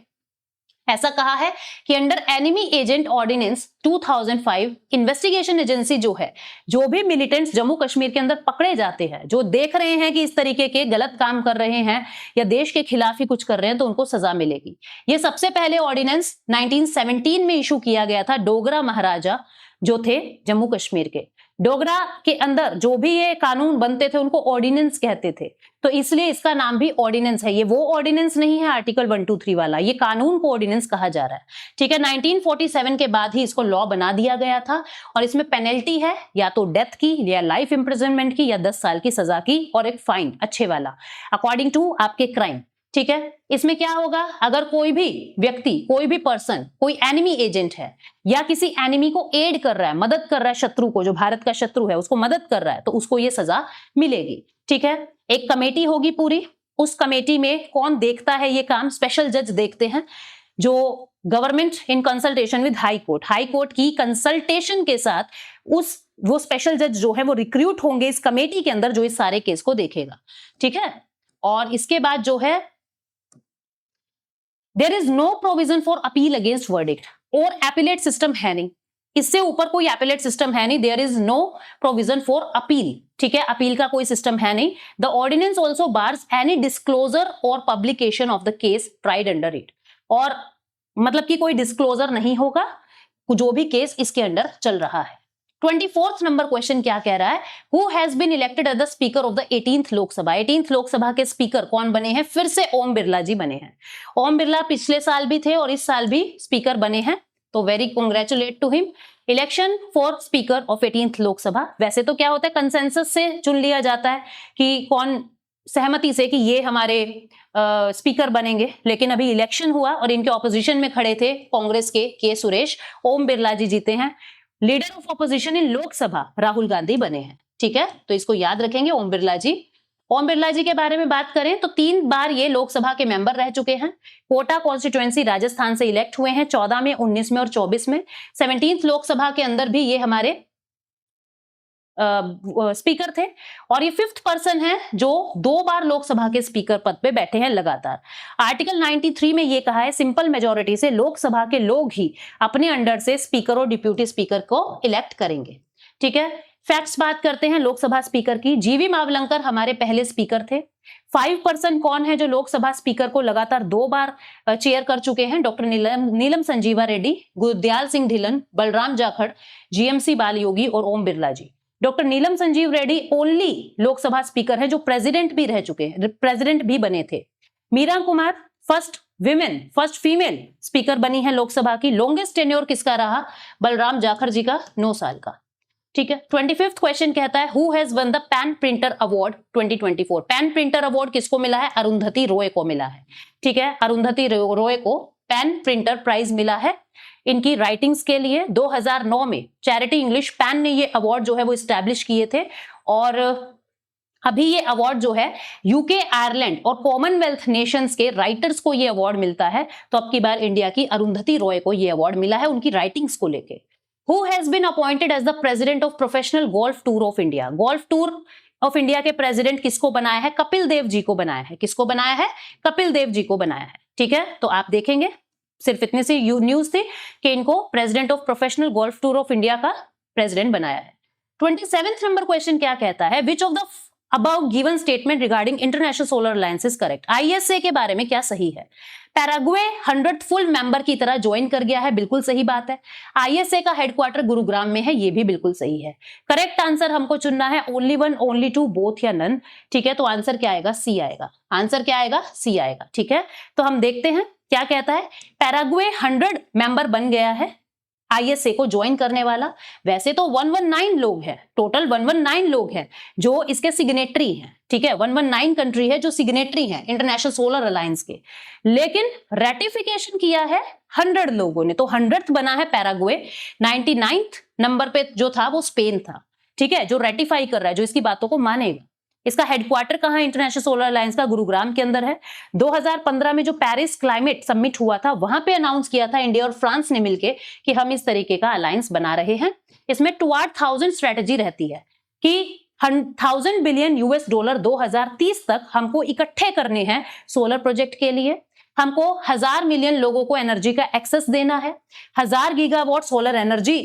ऐसा कहा है कि under enemy agent ordinance 2005 investigation agency जो है, जो भी मिलिटेंट्स जम्मू कश्मीर के अंदर पकड़े जाते हैं, जो देख रहे हैं कि इस तरीके के गलत काम कर रहे हैं या देश के खिलाफ ही कुछ कर रहे हैं, तो उनको सजा मिलेगी। ये सबसे पहले ऑर्डिनेंस 1917 में इशू किया गया था डोगरा महाराजा जो थे जम्मू कश्मीर के। डोगरा के अंदर जो भी ये कानून बनते थे उनको ऑर्डिनेंस कहते थे, तो इसलिए इसका नाम भी ऑर्डिनेंस है। ये वो ऑर्डिनेंस नहीं है आर्टिकल 123 वाला, ये कानून को ऑर्डिनेंस कहा जा रहा है। ठीक है, 1947 के बाद ही इसको लॉ बना दिया गया था, और इसमें पेनल्टी है या तो डेथ की, या लाइफ इंप्रिजनमेंट की, या 10 साल की सजा की, और एक फाइन अच्छे वाला अकॉर्डिंग टू आपके क्राइम। ठीक है, इसमें क्या होगा, अगर कोई भी व्यक्ति, कोई भी पर्सन, कोई एनिमी एजेंट है या किसी एनिमी को एड कर रहा है, मदद कर रहा है, शत्रु को, जो भारत का शत्रु है उसको मदद कर रहा है, तो उसको ये सजा मिलेगी। ठीक है, एक कमेटी होगी पूरी, उस कमेटी में कौन देखता है ये काम? स्पेशल जज देखते हैं, जो government in consultation with high court, high court की कंसल्टेशन के साथ वो स्पेशल जज जो है वो रिक्रूट होंगे इस कमेटी के अंदर, जो इस सारे केस को देखेगा। ठीक है, और इसके बाद जो है there is no provision for appeal against verdict, और एपिलेट सिस्टम है नहीं, इससे ऊपर कोई एपिलेट सिस्टम है नहीं। There is no provision for appeal. ठीक है, अपील का कोई सिस्टम है नहीं। The ordinance also bars any disclosure और publication of the case tried under it, और मतलब कि कोई डिस्क्लोजर नहीं होगा जो भी केस इसके अंडर चल रहा है। 24th नंबर क्वेश्चन क्या कह रहा है? Who has been elected as the speaker of the 18th Lok Sabha. 18th Lok Sabha के स्पीकर कौन बने हैं? फिर से ओम बिरला जी बने हैं। ओम बिरला पिछले साल भी थे और इस साल भी स्पीकर बने हैं, तो very congratulate to him. Election for speaker of 18th Lok Sabha, वैसे तो क्या होता है, कंसेंसस से चुन लिया जाता है कि कौन, सहमति से कि ये हमारे स्पीकर बनेंगे, लेकिन अभी इलेक्शन हुआ और इनके ऑपोजिशन में खड़े थे कांग्रेस के सुरेश, ओम बिरला जी जीते हैं। लीडर ऑफ ऑपोजिशन इन लोकसभा राहुल गांधी बने हैं। ठीक है, तो इसको याद रखेंगे ओम बिरला जी। ओम बिरला जी के बारे में बात करें तो 3 बार ये लोकसभा के मेंबर रह चुके हैं। कोटा कॉन्स्टिट्यूएंसी राजस्थान से इलेक्ट हुए हैं 14 में, 19 में और 24 में। 17th लोकसभा के अंदर भी ये हमारे स्पीकर थे, और ये 5th पर्सन है जो 2 बार लोकसभा के स्पीकर पद पे बैठे हैं लगातार। आर्टिकल 93 में ये कहा है सिंपल मेजॉरिटी से लोकसभा के लोग ही अपने अंडर से स्पीकर और डिप्यूटी स्पीकर को इलेक्ट करेंगे। ठीक है, फैक्ट्स बात करते हैं लोकसभा स्पीकर की। जीवी मावलंकर हमारे पहले स्पीकर थे। 5 पर्सन कौन है जो लोकसभा स्पीकर को लगातार 2 बार चेयर कर चुके हैं? डॉक्टर नीलम संजीवा रेड्डी, गुरदयाल सिंह ढिल्लन, बलराम जाखड़, जीएमसी बालयोगी और ओम बिरला जी। डॉक्टर नीलम संजीव रेड्डी ओनली लोकसभा स्पीकर है जो प्रेसिडेंट भी रह चुके हैं, प्रेसिडेंट भी बने थे। Meira Kumar first female speaker बनी है लोकसभा की। लॉन्गेस्ट टेन्योर किसका रहा? बलराम जाखड़ जी का 9 साल का। ठीक है, 25th क्वेश्चन कहता है who has won the pen printer award 2024। Pen printer award किसको मिला है? अरुंधति रॉय को मिला है। ठीक है, अरुंधति रॉय को पेन प्रिंटर प्राइज मिला है इनकी राइटिंग्स के लिए। 2009 में चैरिटी इंग्लिश पैन ने ये अवार्ड जो है वो इस्टेब्लिश किए थे, और अभी ये अवार्ड जो है यूके, आयरलैंड और कॉमनवेल्थ नेशंस के राइटर्स को ये अवार्ड मिलता है। तो अब की बार इंडिया की अरुंधति रॉय को ये अवार्ड मिला है उनकी राइटिंग्स को लेके। Who has been appointed as the president of professional golf tour of India. Golf tour of India के प्रेसिडेंट किसको बनाया है? कपिल देव जी को बनाया है। किसको बनाया है? कपिल देव जी को बनाया है। ठीक है, तो आप देखेंगे सिर्फ इतने से न्यूज थी कि इनको president of professional golf tour of India का प्रेसिडेंट बनाया है। 27th नंबर क्वेश्चन क्या कहता है? Which of the above given statement regarding international solar alliance is correct. ISA के बारे में क्या सही है? पैराग्वे 100th फुल मेंबर की तरह ज्वाइन कर गया है, बिल्कुल सही बात है। आईएसए का हेडक्वार्टर गुरुग्राम में है, ये भी बिल्कुल सही है। करेक्ट आंसर हमको चुनना है only one, only two, both या नन। ठीक है, तो आंसर क्या आएगा? सी आएगा। आंसर क्या आएगा? सी आएगा। ठीक है, तो हम देखते हैं क्या कहता है। पैराग्वे 100 मेंबर बन गया है ISA को ज्वाइन करने वाला। वैसे तो 119 लोग हैं, टोटल 119 लोग हैं जो इसके सिग्नेटरी हैं, ठीक है, 119 कंट्री है जो सिग्नेटरी हैं इंटरनेशनल सोलर अलायंस के, लेकिन रेटिफिकेशन किया है 100 लोगों ने। तो 100th बना है पैराग्वे, 99th नंबर पे जो था वो स्पेन था, ठीक है, जो रेटिफाई कर रहा है, जो इसकी बातों को मानेगा। इसका हेडक्वार्टर कहां है इंटरनेशनल सोलर अलायंस का? गुरुग्राम के अंदर है। 2015 में जो पेरिस क्लाइमेट समिट हुआ था वहां पे अनाउंस किया था इंडिया और फ्रांस ने मिलकर कि हम इस तरीके का अलायंस बना रहे हैं। इसमें टुवर्ड 1000 स्ट्रेटेजी रहती है कि 1000 बिलियन $, 2030 तक हमको इकट्ठे करने हैं सोलर प्रोजेक्ट के लिए। हमको 1000 मिलियन लोगों को एनर्जी का एक्सेस देना है, 1000 गीगावाट सोलर एनर्जी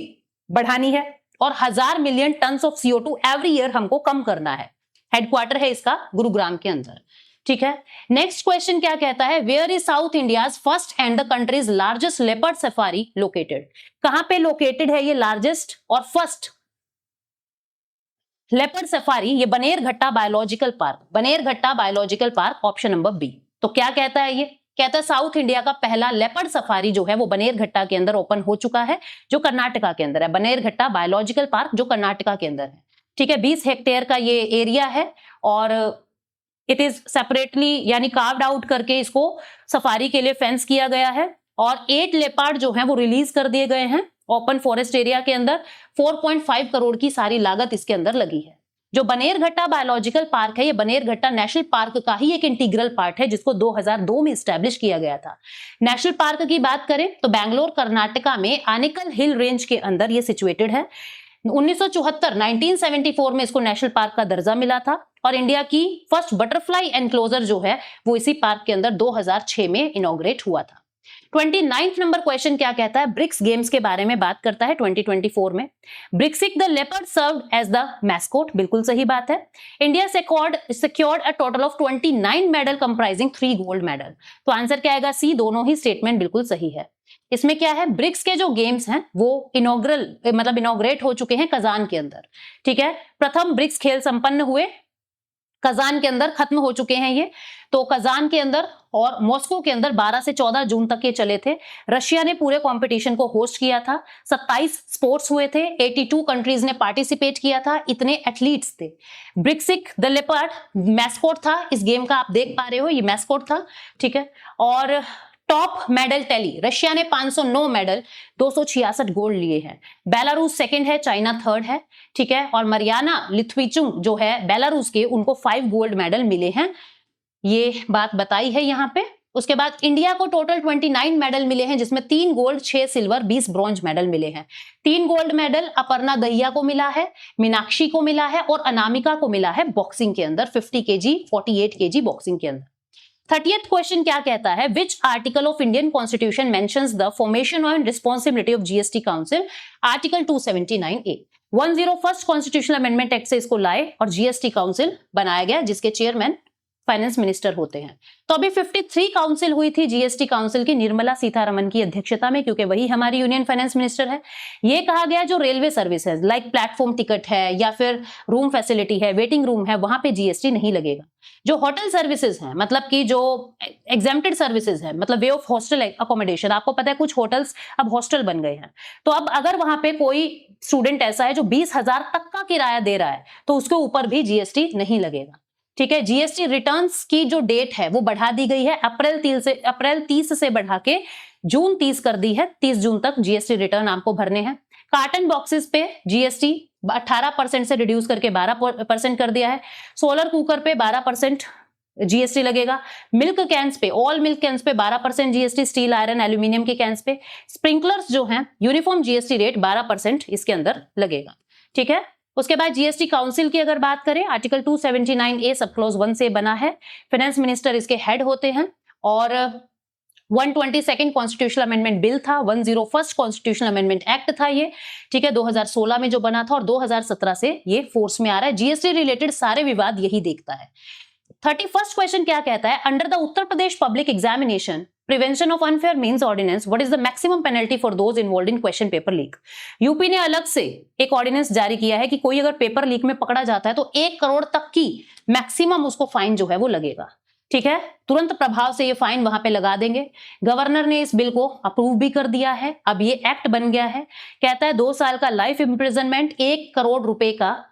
बढ़ानी है और 1000 million tons of CO2 every year हमको कम करना है। हेडक्वार्टर है इसका गुरुग्राम के अंदर, ठीक है। नेक्स्ट क्वेश्चन क्या कहता है? Where is south India's first and the country's largest leopard safari located? कहां पे लोकेटेड है ये लार्जेस्ट और फर्स्ट लेपर्ड सफारी? ये Bannerghatta biological park, Bannerghatta biological park, option number B. तो क्या कहता है ये? कहता है साउथ इंडिया का पहला लेपर्ड सफारी जो है वो बनेरघट्टा के अंदर ओपन हो चुका है, जो कर्नाटका के अंदर है। बनेरघट्टा बायोलॉजिकल पार्क जो कर्नाटका के अंदर है, ठीक है। 20 हेक्टेयर का ये एरिया है और इट इज सेपरेटली यानी कार्व्ड आउट करके इसको सफारी के लिए फेंस किया गया है और 8 लेपर्ड जो हैं वो रिलीज कर दिए गए हैं ओपन फॉरेस्ट एरिया के अंदर। 4.5 करोड़ की सारी लागत इसके अंदर लगी है। जो बनेरघट्टा बायोलॉजिकल पार्क है, ये बनेरघट्टा नेशनल पार्क का ही एक इंटीग्रल पार्ट है जिसको 2002 में स्टैब्लिश किया गया था। नेशनल पार्क की बात करें तो बैंगलोर कर्नाटका में आनेकल हिल रेंज के अंदर ये सिचुएटेड है। 1974 में इसको नेशनल पार्क का दर्जा मिला था और इंडिया की फर्स्ट बटरफ्लाई एनक्लोजर जो है वो इसी पार्क के अंदर 2006 में इनॉग्रेट हुआ था। 29th नंबर क्वेश्चन क्या कहता है? ब्रिक्स गेम्स के बारे में बात करता है 2024 में। ब्रिक्सिक the leopard served as the mascot, बिल्कुल सही बात है। India secured a total of 29 medal comprising 3 gold medal. तो आंसर क्या आएगा? सी। दोनों ही स्टेटमेंट बिल्कुल सही है। इसमें क्या है? ब्रिक्स के जो गेम्स हैं वो इनॉग्रेट हो चुके हैं कजान के अंदर, ठीक है। प्रथम ब्रिक्स खेल संपन्न हुए कजान के अंदर, खत्म हो चुके हैं ये। तो कजान के अंदर और मॉस्को के अंदर 12 से 14 जून तक ये चले थे। रशिया ने पूरे कंपटीशन को होस्ट किया था। 27 स्पोर्ट्स हुए थे, 82 कंट्रीज ने पार्टिसिपेट किया था, इतने एथलीट्स थे। ब्रिक्सिक द लेपर्ड मैस्कोट था इस गेम का, आप देख पा रहे हो ये मैस्कोट था, ठीक है। और टॉप मेडल टैली, रशिया ने 509 मेडल, 266 गोल्ड लिए हैं। बेलारूस सेकंड है, चाइना थर्ड है, ठीक है। और मरियाना लिथविचुंग जो है बेलारूस के, उनको 5 गोल्ड मेडल मिले हैं, ये बात बताई है यहाँ पे। उसके बाद इंडिया को टोटल 29 मेडल मिले हैं जिसमें 3 गोल्ड, 6 सिल्वर, 20 ब्रॉन्ज मेडल मिले हैं। 3 गोल्ड मेडल अपर्णा दहिया को मिला है, मीनाक्षी को मिला है और अनामिका को मिला है बॉक्सिंग के अंदर, 50 kg, 48 kg बॉक्सिंग के अंदर। 30th क्वेश्चन क्या कहता है? Which article of Indian constitution mentions the formation and responsibility of GST council? Article 279A। 101st constitutional amendment act से इसको लाए और GST काउंसिल बनाया गया जिसके चेयरमैन फाइनेंस मिनिस्टर होते हैं। तो अभी 53 काउंसिल हुई थी GST काउंसिल की निर्मला सीतारमन की अध्यक्षता में, क्योंकि वही हमारी यूनियन फाइनेंस मिनिस्टर है। ये कहा गया जो रेलवे सर्विस है लाइक प्लेटफॉर्म टिकट है या फिर रूम फैसिलिटी है, वेटिंग रूम है, वहां पे GST नहीं लगेगा। जो होटल सर्विसेज है, मतलब कि जो एग्जेम्प्टेड सर्विसेज है, मतलब वे ऑफ हॉस्टल अकोमोडेशन, आपको पता है कुछ होटल्स अब हॉस्टल बन गए हैं। तो अब अगर वहां पे कोई स्टूडेंट ऐसा है जो 20,000 तक का किराया दे रहा है तो उसके ऊपर भी GST नहीं लगेगा, ठीक है। GST रिटर्न्स की जो डेट है वो बढ़ा दी गई है, अप्रैल 30 से बढ़ा के जून 30 कर दी है। 30 जून तक GST रिटर्न आपको भरने हैं। कार्टन बॉक्सेस पे GST 18% से रिड्यूस करके 12% कर दिया है। सोलर कुकर पे 12% GST लगेगा। मिल्क कैंस पे, ऑल मिल्क कैंस पे 12% GST, स्टील, आयरन, एल्यूमिनियम के कैंस पे। स्प्रिंकलर्स जो हैं यूनिफॉर्म GST रेट 12% इसके अंदर लगेगा, ठीक है। उसके बाद GST काउंसिल की अगर बात करें, आर्टिकल 279A सब क्लॉज 1 से बना है। फाइनेंस मिनिस्टर इसके हेड होते हैं और 122nd कॉन्स्टिट्यूशनल अमेंडमेंट बिल था, 101st कॉन्स्टिट्यूशनल अमेंडमेंट एक्ट था ये, ठीक है, 2016 में जो बना था और 2017 से ये फोर्स में आ रहा है। GST रिलेटेड सारे विवाद यही देखता है। 31st क्वेश्चन क्या कहता है? Under the Uttar Pradesh public examination prevention of unfair means ordinance, what is the maximum penalty for those involved in question paper leak? UP ने अलग से एक ऑर्डिनेंस जारी किया है कि कोई अगर पेपर लीक में पकड़ा जाता है तो 1 करोड़ तक की मैक्सिमम उसको फाइन जो है वो लगेगा। ठीक है, तुरंत प्रभाव से ये फाइन वहां पे लगा देंगे। गवर्नर ने इस बिल को अप्रूव भी कर दिया है, अब ये एक्ट बन गया है। कहता है 2 साल का लाइफ इम्प्रिजनमेंट, 1 करोड़ रुपए का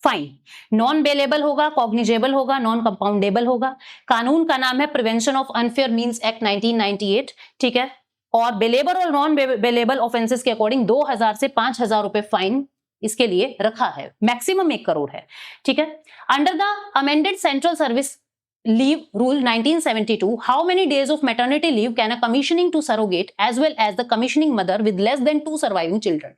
फाइन, नॉन बेलेबल होगा, कॉग्निजेबल होगा, नॉन कंपाउंडेबल होगा। कानून का नाम है prevention of unfair means act 1998, ठीक है। और बेलेबल और नॉन बेलेबल ऑफेंसेस के अकॉर्डिंग 2000 से 5000 रुपए फाइन इसके लिए रखा है, मैक्सिमम 1 करोड़ है, ठीक है। Under the amended central service Leave Rule 1972, how many days of maternity leave can a commissioning to surrogate as well as the commissioning mother with less than 2 surviving children?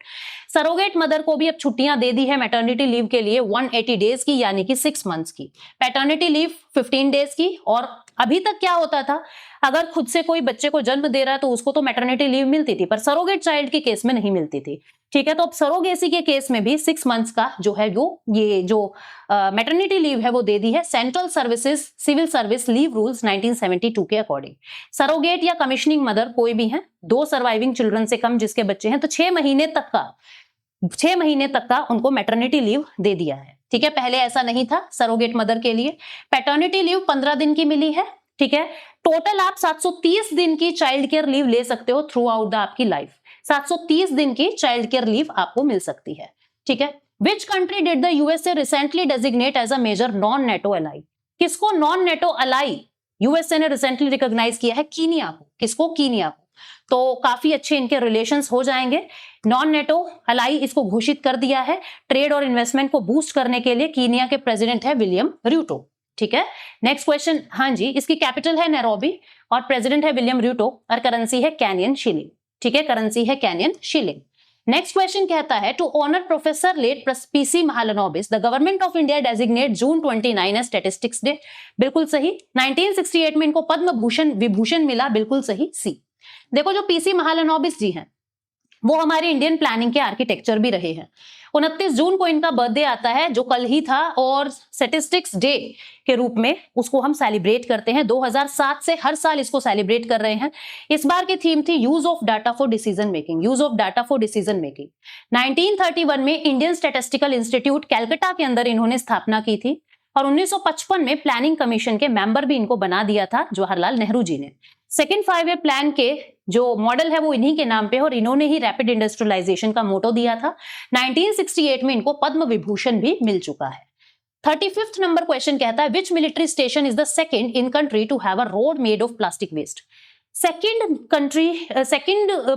Surrogate mother को भी अब छुट्टियां दे दी है maternity leave के लिए 180 days की, यानी कि 6 मंथ्स की। पैटर्निटी लीव 15 डेज की। और अभी तक क्या होता था, अगर खुद से कोई बच्चे को जन्म दे रहा है तो उसको तो मैटर्निटी लीव मिलती थी, पर सरोगेट चाइल्ड के केस में नहीं मिलती थी, ठीक है। तो अब सरोगेसी के केस में भी 6 मंथ्स का जो है ये जो मैटर्निटी लीव है वो दे दी है central services civil service leave rules 1972 के अकॉर्डिंग। सरोगेट या कमिश्निंग मदर कोई भी है, 2 सर्वाइविंग चिल्ड्रन से कम जिसके बच्चे हैं, तो 6 महीने तक का उनको मैटर्निटी लीव दे दिया है, ठीक है। पहले ऐसा नहीं था सरोगेट मदर के लिए। पैटर्निटी लीव 15 दिन की मिली है, ठीक है। टोटल आप 730 दिन की चाइल्ड केयर लीव ले सकते हो थ्रू आउट द आपकी लाइफ। 730 दिन की चाइल्ड केयर लीव आपको मिल सकती है, ठीक है। Which country did the USA recently designate as a major non NATO ally? किसको नॉन नेटो अलाई यूएसए ने रिसेंटली रिकॉग्नाइज किया है? कीनिया को। किसको? कीनिया को। तो काफी अच्छे इनके रिलेशंस हो जाएंगे। नॉन नेटो अलाई इसको घोषित कर दिया है। ट्रेड और इन्वेस्टमेंट को बूस्ट करने के लिए कीनिया के प्रेसिडेंट है विलियम रूटो, ठीक है। नेक्स्ट क्वेश्चन, हाँ जी, इसकी कैपिटल है नैरोबी और प्रेसिडेंट है विलियम रूटो और करेंसी है केनियन शिलिंग, ठीक है। करेंसी है केनियन शिलिंग। नेक्स्ट क्वेश्चन कहता है to honour professor late PC Mahalanobis the government of India designate June 29 as statistics day. बिल्कुल सही। 1968 में इनको पद्म भूषण विभूषण मिला, बिल्कुल सही, सी। देखो जो पीसी महालनोबिस जी हैं वो हमारे इंडियन प्लानिंग के आर्किटेक्चर भी रहे हैं। 29 जून को इनका बर्थडे आता है जो कल ही था, और स्टैटिस्टिक्स डे के रूप में उसको हम सेलिब्रेट करते हैं। 2007 से हर साल इसको सेलिब्रेट कर रहे हैं। इस बार की थीम थी use of data for decision making, use of data for decision making. 1931 में इंडियन स्टैटिस्टिकल इंस्टीट्यूट कैलकाटा के अंदर इन्होंने स्थापना की थी और 1955 में प्लानिंग कमीशन के मेंबर भी इनको बना दिया था जवाहरलाल नेहरू जी ने। सेकेंड 5 ईयर प्लान के जो मॉडल है वो इन्हीं के नाम पे, और इन्होंने ही रैपिड इंडस्ट्रियलाइजेशन का मोटो दिया था। 1968 में इनको पद्म विभूषण भी मिल चुका है। 35th नंबर क्वेश्चन कहता है which military station is the second in country to have a road made of plastic waste? Second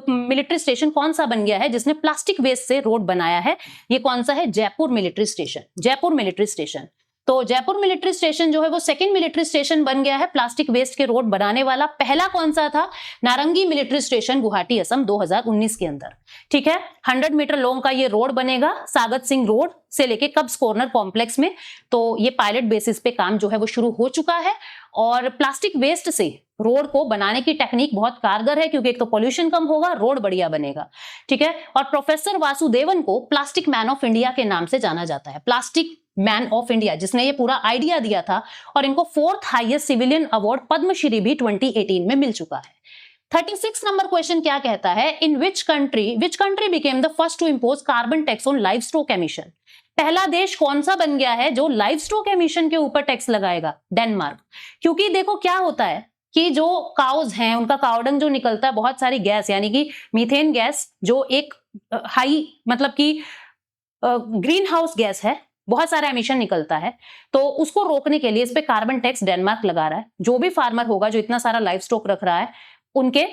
military station कौन सा बन गया है जिसने प्लास्टिक वेस्ट से रोड बनाया है? ये कौन सा है? Jaipur military station. Jaipur military station. तो जयपुर मिलिट्री स्टेशन जो है वो सेकंड मिलिट्री स्टेशन बन गया है प्लास्टिक वेस्ट के रोड बनाने वाला। पहला कौन सा था? नारंगी मिलिट्री स्टेशन, गुवाहाटी, असम, 2019 के अंदर, ठीक है। 100 मीटर लॉन्ग का ये रोड बनेगा सागत सिंह रोड से लेके कब्स कॉर्नर कॉम्प्लेक्स में। तो ये पायलट बेसिस पे काम जो है वो शुरू हो चुका है, और प्लास्टिक वेस्ट से रोड को बनाने की टेक्निक बहुत कारगर है क्योंकि एक तो पॉल्यूशन कम होगा, रोड बढ़िया बनेगा, ठीक है। और प्रोफेसर वासुदेवन को प्लास्टिक मैन ऑफ इंडिया के नाम से जाना जाता है। प्लास्टिक मैन ऑफ इंडिया, जिसने ये पूरा आइडिया दिया था, और इनको 4th highest civilian award Padmashri भी 2018 में मिल चुका है। 36 नंबर क्वेश्चन क्या कहता है in which country became the first to impose carbon tax on livestock emission? पहला देश कौन सा बन गया है जो लाइव स्टॉक एमिशन के ऊपर टैक्स लगाएगा? डेनमार्क। क्योंकि देखो क्या होता है कि जो काउज हैं उनका काउडंग जो निकलता है, बहुत सारी गैस यानी कि मीथेन गैस जो एक हाई मतलब कि ग्रीन हाउस गैस है, बहुत सारा एमिशन निकलता है, तो उसको रोकने के लिए इस पे कार्बन टैक्स डेनमार्क लगा रहा है। जो भी फार्मर होगा जो इतना सारा लाइव स्टॉक रख रहा है उनके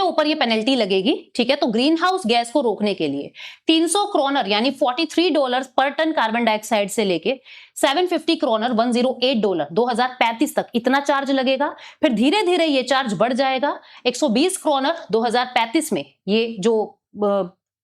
ऊपर ये पेनल्टी लगेगी, ठीक है। तो ग्रीन हाउस गैस को रोकने के लिए 300 क्रोनर यानी $43 पर टन कार्बन डाइऑक्साइड से लेके 750 क्रोनर $108 2035 तक इतना चार्ज लगेगा। फिर धीरे धीरे ये चार्ज बढ़ जाएगा, 120 क्रोनर 2035 में ये जो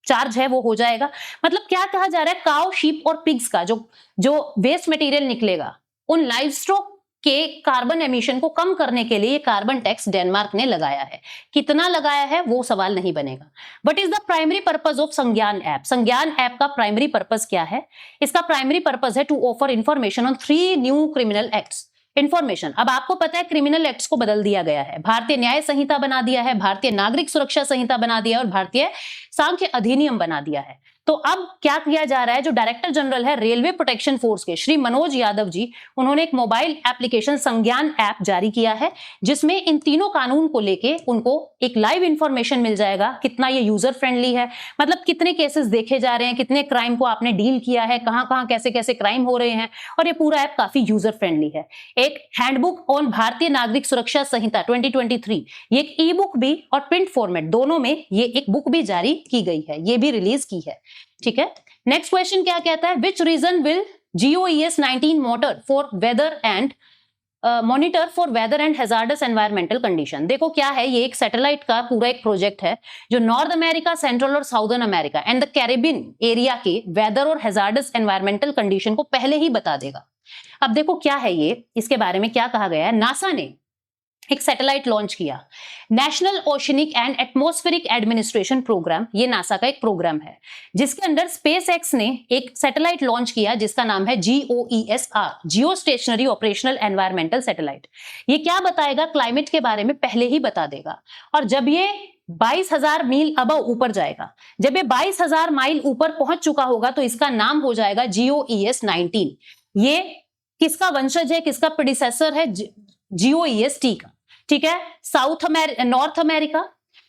चार्ज है वो हो जाएगा। मतलब क्या कहा जा रहा है, काउ, शीप और पिग्स का जो वेस्ट मटेरियल निकलेगा उन लाइव स्टॉक के कार्बन एमिशन को कम करने के लिए कार्बन टैक्स डेनमार्क ने लगाया है। कितना लगाया है वो सवाल नहीं बनेगा। What is the primary purpose of Sanjnan app? Sanjnan app का प्राइमरी पर्पस क्या है? इसका प्राइमरी पर्पस है to offer information on 3 new criminal acts. Information, अब आपको पता है क्रिमिनल एक्ट्स को बदल दिया गया है, भारतीय न्याय संहिता बना दिया है, भारतीय नागरिक सुरक्षा संहिता बना दिया है और भारतीय सांख्य अधिनियम बना दिया है। तो अब क्या किया जा रहा है, जो डायरेक्टर जनरल है रेलवे प्रोटेक्शन फोर्स के श्री मनोज यादव जी, उन्होंने एक मोबाइल एप्लीकेशन संज्ञान ऐप जारी किया है, जिसमें इन तीनों कानून को लेके उनको एक लाइव इंफॉर्मेशन मिल जाएगा, कितना ये यूजर फ्रेंडली है, मतलब कितने केसेस देखे जा रहे हैं, कितने क्राइम को आपने डील किया है, कहां-कहां कैसे-कैसे क्राइम हो रहे हैं, और ये पूरा ऐप काफी यूजर फ्रेंडली है। एक हैंडबुक ऑन भारतीय नागरिक सुरक्षा संहिता 2023, ये एक ई बुक भी और प्रिंट फॉर्मेट दोनों में ये एक बुक भी जारी की गई है, ये भी रिलीज की है। ठीक है, नेक्स्ट क्वेश्चन क्या कहता है, which region will GOES 19 monitor for weather and monitor for weather and hazardous environmental condition. देखो क्या है, ये एक सैटेलाइट का पूरा एक प्रोजेक्ट है जो नॉर्थ अमेरिका, सेंट्रल और southern America and the Caribbean area के वेदर और हैजार्डस एनवायरमेंटल कंडीशन को पहले ही बता देगा। अब देखो क्या है ये, इसके बारे में क्या कहा गया है, नासा ने एक सैटेलाइट लॉन्च किया, national oceanic and atmospheric administration programme, ये नासा का एक प्रोग्राम है, जिसके अंदर स्पेस एक्स ने एक सैटेलाइट लॉन्च किया जिसका नाम है GOESR, जियो स्टेशनरी ऑपरेशनल एनवायरमेंटल सैटेलाइट। ये क्या बताएगा, क्लाइमेट के बारे में पहले ही बता देगा। और जब ये 22,000 मील अबव ऊपर जाएगा, जब ये 22,000 माइल ऊपर पहुंच चुका होगा तो इसका नाम हो जाएगा GOES 19। ये किसका वंशज है, किसका प्रेडिसेसर है, GOES-T का। ठीक है, नॉर्थ अमेरिका,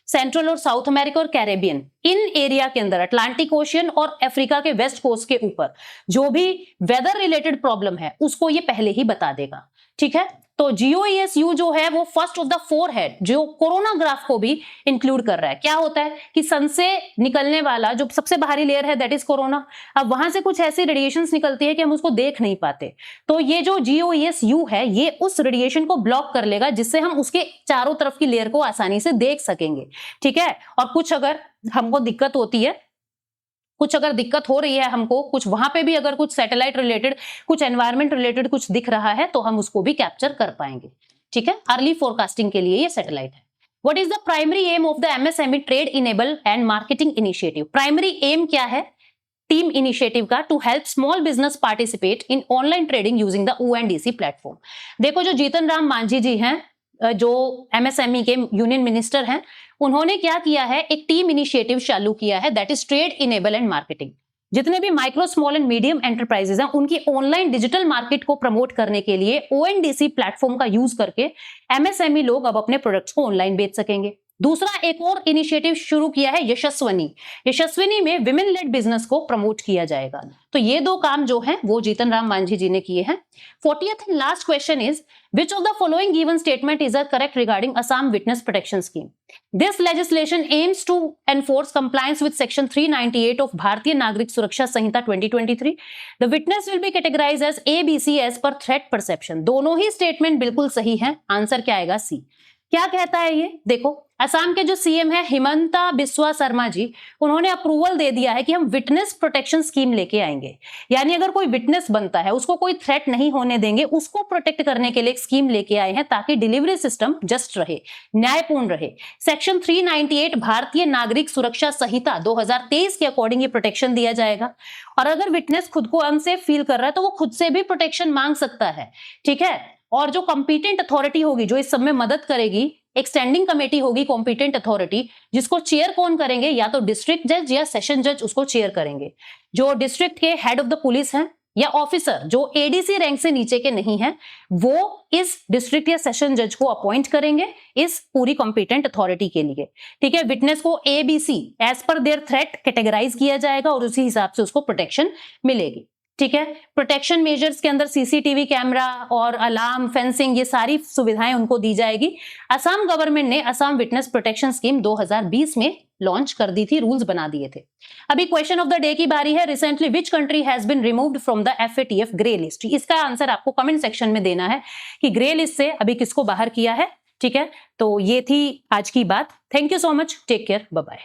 सेंट्रल और साउथ अमेरिका और कैरेबियन, इन एरिया के अंदर अटलांटिक ओशियन और अफ्रीका के वेस्ट कोस्ट के ऊपर जो भी वेदर रिलेटेड प्रॉब्लम है उसको ये पहले ही बता देगा। ठीक है, तो GOES-U जो है वो फर्स्ट ऑफ द 4 है जो कोरोना ग्राफ को भी इंक्लूड कर रहा है। क्या होता है कि सन से निकलने वाला जो सबसे बाहरी लेयर है दैट इज कोरोना, अब वहां से कुछ ऐसी रेडिएशंस निकलती है कि हम उसको देख नहीं पाते, तो ये जो GOES-U है ये उस रेडिएशन को ब्लॉक कर लेगा, जिससे हम उसके चारों तरफ की लेयर को आसानी से देख सकेंगे। ठीक है, और कुछ अगर हमको दिक्कत होती है, कुछ अगर दिक्कत हो रही है हमको, कुछ वहां पे भी अगर कुछ सैटेलाइट रिलेटेड, कुछ एनवायरमेंट रिलेटेड कुछ दिख रहा है तो हम उसको भी कैप्चर कर पाएंगे। ठीक है, अर्ली फोरकास्टिंग के लिए ये सैटेलाइट है। What is the primary aim of the MSME trade enable and marketing initiative. Primary aim क्या है टीम इनिशिएटिव का, to help small business participate in online trading using the ONDC platform. देखो जो जीतन राम मांझी जी हैं, जो MSME के union minister हैं, उन्होंने क्या किया है, एक टीम इनिशिएटिव चालू किया है that is trade enable and marketing. जितने भी micro small and medium enterprises हैं उनकी ऑनलाइन डिजिटल मार्केट को प्रमोट करने के लिए ONDC प्लेटफॉर्म का यूज करके MSME लोग अब अपने प्रोडक्ट्स को ऑनलाइन बेच सकेंगे। दूसरा एक और इनिशिएटिव शुरू किया है यशस्विनी। यशस्विनी में विमेन लेड बिजनेस को प्रमोट किया जाएगा। तो ये 2 काम जो हैं वो जीतन राम मांझी जी ने किए हैं। 40th and last question is which of the following given statement is correct regarding Assam Witness Protection Scheme? This legislation aims to enforce compliance with section 398 of Bharatiya Nagrik Suraksha Sanhita 2023. The witness will be categorized as A, B, C as per threat perception. दोनों ही statement बिल्कुल सही हैं, answer क्या आएगा C। क्या कहता है ये, देखो असम के जो सीएम है हिमंता बिस्वा शर्मा जी, उन्होंने अप्रूवल दे दिया है कि हम विटनेस प्रोटेक्शन स्कीम लेके आएंगे। यानी अगर कोई विटनेस बनता है उसको कोई थ्रेट नहीं होने देंगे, उसको प्रोटेक्ट करने के लिए एक स्कीम लेके आए हैं ताकि डिलीवरी सिस्टम जस्ट रहे, न्यायपूर्ण रहे। सेक्शन 398 भारतीय नागरिक सुरक्षा संहिता 2023 के अकॉर्डिंग ये प्रोटेक्शन दिया जाएगा। और अगर विटनेस खुद को अनसेफ फील कर रहा है तो वो खुद से भी प्रोटेक्शन मांग सकता है। ठीक है, और जो कंपीटेंट अथॉरिटी होगी जो इस सब में मदद करेगी, एक स्टैंडिंग कमेटी होगी कॉम्पिटेंट अथॉरिटी, जिसको चेयर कौन करेंगे, या तो डिस्ट्रिक्ट जज या सेशन जज उसको चेयर करेंगे। जो डिस्ट्रिक्ट के हेड ऑफ द पुलिस हैं या ऑफिसर जो ADC रैंक से नीचे के नहीं हैं, वो इस डिस्ट्रिक्ट या सेशन जज को अपॉइंट करेंगे इस पूरी कॉम्पिटेंट अथॉरिटी के लिए। ठीक है, विटनेस को ABC एज पर देयर थ्रेट कैटेगराइज किया जाएगा और उसी हिसाब से उसको प्रोटेक्शन मिलेगी। ठीक है, प्रोटेक्शन मेजर्स के अंदर CCTV कैमरा और अलार्म, फेंसिंग, ये सारी सुविधाएं उनको दी जाएगी। असम गवर्नमेंट ने असम विटनेस प्रोटेक्शन स्कीम 2020 में लॉन्च कर दी थी, रूल्स बना दिए थे। अभी क्वेश्चन ऑफ द डे की बारी है। Recently which country has been removed from the FATF grey list. इसका आंसर आपको कमेंट सेक्शन में देना है कि ग्रे लिस्ट से अभी किसको बाहर किया है। ठीक है, तो ये थी आज की बात। Thank you so much, take care, bye bye.